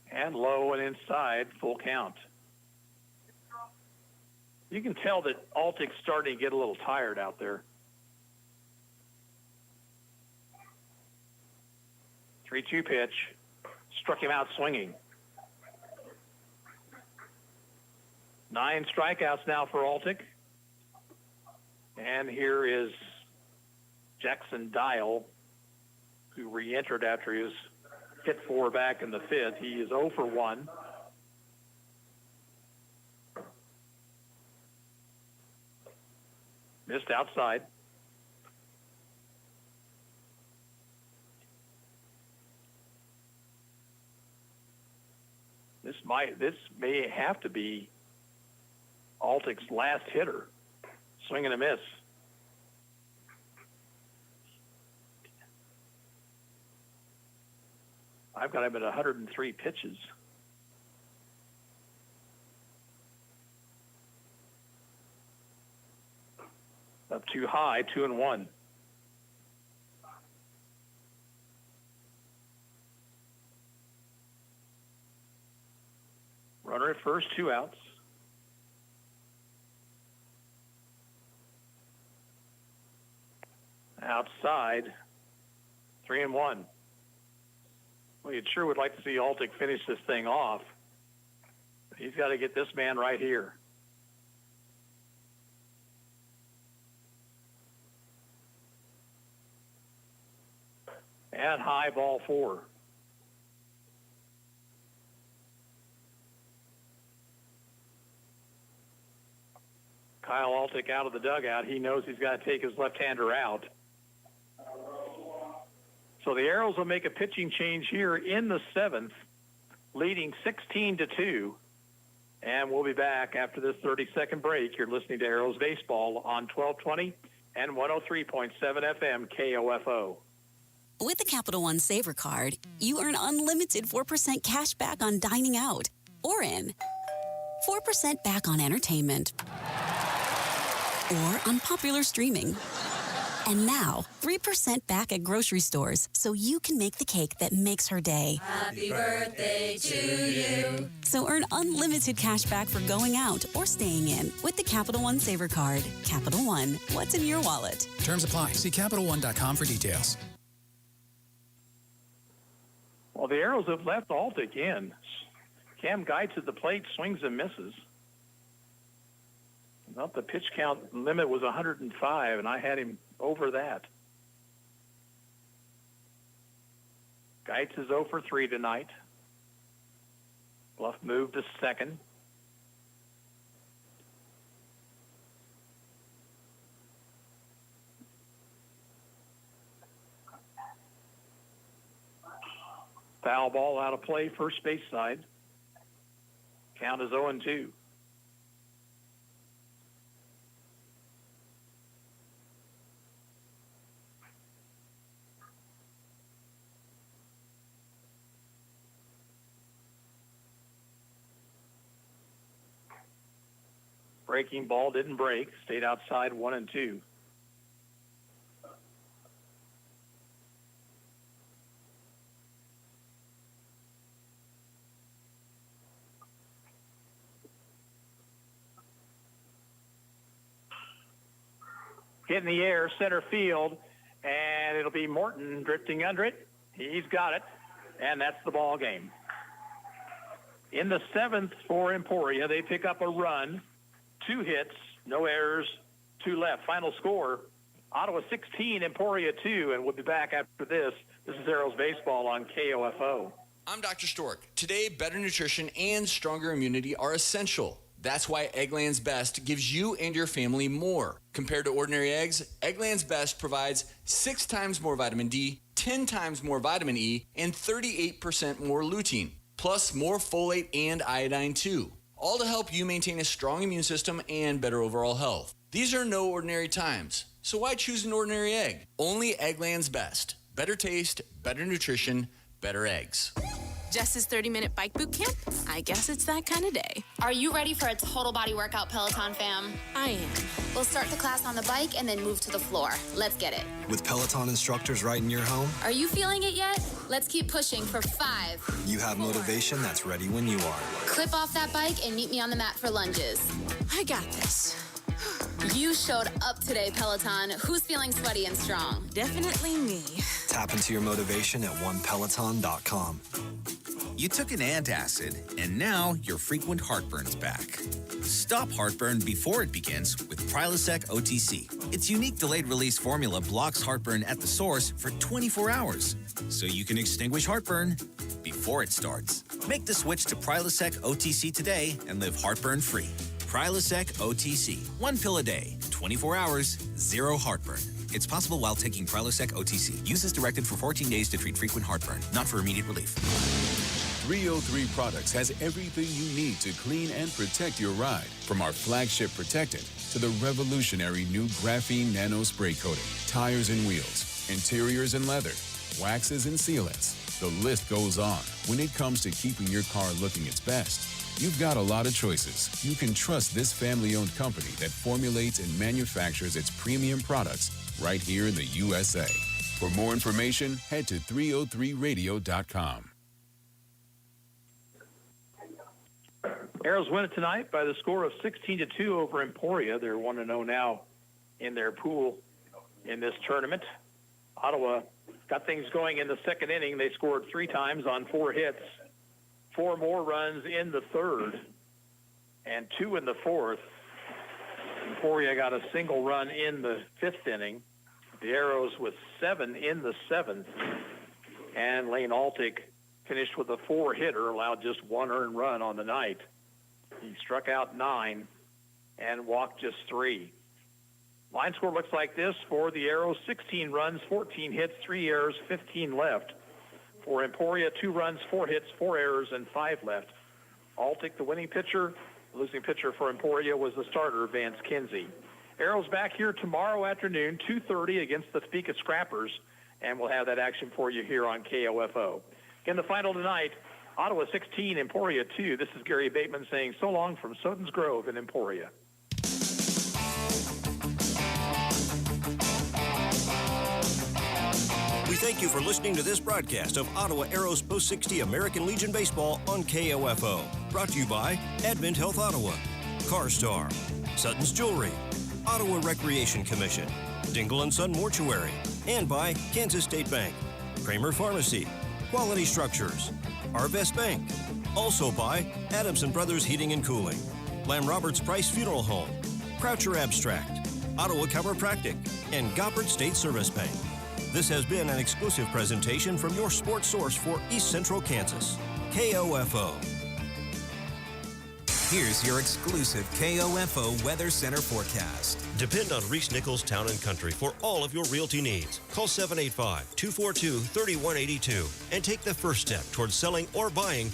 And low and inside, full count. You can tell that Altick's starting to get a little tired out there. 3-2 pitch. Struck him out swinging. 9 strikeouts now for Altic. And here is Jackson Dial, who re-entered after his hit 4 back in the 5th. He is 0 for 1. Missed outside. This may have to be Altic's last hitter. Swing and a miss. I've got him at 103 pitches. Up too high, 2-1. Runner at first, 2 outs. Outside, 3-1. Well, you sure would like to see Altic finish this thing off. He's got to get this man right here. And high, ball 4. Kyle Altic out of the dugout. He knows he's got to take his left-hander out. So the Arrows will make a pitching change here in the 7th, leading 16-2. And we'll be back after this 30-second break. You're listening to Arrows Baseball on 1220 and 103.7 FM KOFO. With the Capital One Saver Card, you earn unlimited 4% cash back on dining out or in, 4% back on entertainment, or on popular streaming. And now, 3% back at grocery stores so you can make the cake that makes her day. Happy birthday to you. So earn unlimited cash back for going out or staying in with the Capital One Saver Card. Capital One, what's in your wallet? Terms apply. See CapitalOne.com for details. Well, the Arrows have left Altic in. Cam Geitz at the plate, swings and misses. Well, the pitch count limit was 105, and I had him over that. Geitz is 0 for 3 tonight. Bluff moved to second. Foul ball out of play, first base side. Count is 0-2. Breaking ball didn't break, stayed outside 1-2. Hit in the air, center field, and it'll be Morton drifting under it. He's got it, and that's the ball game. In the 7th for Emporia, they pick up a run, 2 hits, no errors, 2 left. Final score, Ottawa 16, Emporia 2, and we'll be back after this. This is Arrows Baseball on KOFO. I'm Dr. Stork. Today, better nutrition and stronger immunity are essential. That's why Eggland's Best gives you and your family more. Compared to ordinary eggs, Eggland's Best provides 6 times more vitamin D, 10 times more vitamin E, and 38% more lutein, plus more folate and iodine too. All to help you maintain a strong immune system and better overall health. These are no ordinary times, so why choose an ordinary egg? Only Eggland's Best. Better taste, better nutrition, better eggs. Jess's 30-minute bike boot camp? I guess it's that kind of day. Are you ready for a total body workout, Peloton fam? I am. We'll start the class on the bike and then move to the floor. Let's get it. With Peloton instructors right in your home, Are you feeling it yet? Let's keep pushing for 5. you have motivation that's ready when you are. Clip off that bike and meet me on the mat for lunges. I got this. You showed up today, Peloton. Who's feeling sweaty and strong? Definitely me. Tap into your motivation at onepeloton.com. You took an antacid, and now your frequent heartburn's back. Stop heartburn before it begins with Prilosec OTC. Its unique delayed-release formula blocks heartburn at the source for 24 hours, so you can extinguish heartburn before it starts. Make the switch to Prilosec OTC today and live heartburn-free. Prilosec OTC. 1 pill a day, 24 hours, 0 heartburn. It's possible while taking Prilosec OTC. Use as directed for 14 days to treat frequent heartburn, not for immediate relief. 303 Products has everything you need to clean and protect your ride. From our flagship protectant to the revolutionary new graphene nano spray coating, tires and wheels, interiors and leather, waxes and sealants. The list goes on when it comes to keeping your car looking its best. You've got a lot of choices. You can trust this family-owned company that formulates and manufactures its premium products right here in the USA. For more information, head to 303radio.com. Arrows win it tonight by the score of 16-2 over Emporia. They're 1-0 now in their pool in this tournament. Ottawa got things going in the second inning. They scored 3 times on 4 hits. 4 more runs in the third and 2 in the fourth. Emporia got a single run in the 5th inning. The Arrows with 7 in the 7th. And Lane Altick finished with a 4-hitter, allowed just 1 earned run on the night. He struck out 9 and walked just 3. Line score looks like this for the Arrows: 16 runs, 14 hits, 3 errors, 15 left. For Emporia, 2 runs, 4 hits, 4 errors, and 5 left. Altick, the winning pitcher. The losing pitcher for Emporia was the starter, Vance Kinsey. Arrows back here tomorrow afternoon, 2:30 against the Topeka Scrappers, and we'll have that action for you here on KOFO. Again, the final tonight, Ottawa 16, Emporia 2. This is Gary Bateman saying so long from Soden's Grove in Emporia. We thank you for listening to this broadcast of Ottawa Arrows Post 60 American Legion Baseball on KOFO. Brought to you by Advent Health Ottawa, CarStar, Sutton's Jewelry, Ottawa Recreation Commission, Dingle & Son Mortuary, and by Kansas State Bank, Kramer Pharmacy, Quality Structures, Arvest Bank. Also by Adamson Brothers Heating and Cooling, Lamb Roberts Price Funeral Home, Croucher Abstract, Ottawa Chiropractic, and Goppert State Service Bank. This has been an exclusive presentation from your sports source for East Central Kansas, KOFO. Here's your exclusive KOFO Weather Center forecast. Depend on Reese Nichols Town & Country for all of your realty needs. Call 785-242-3182 and take the first step towards selling or buying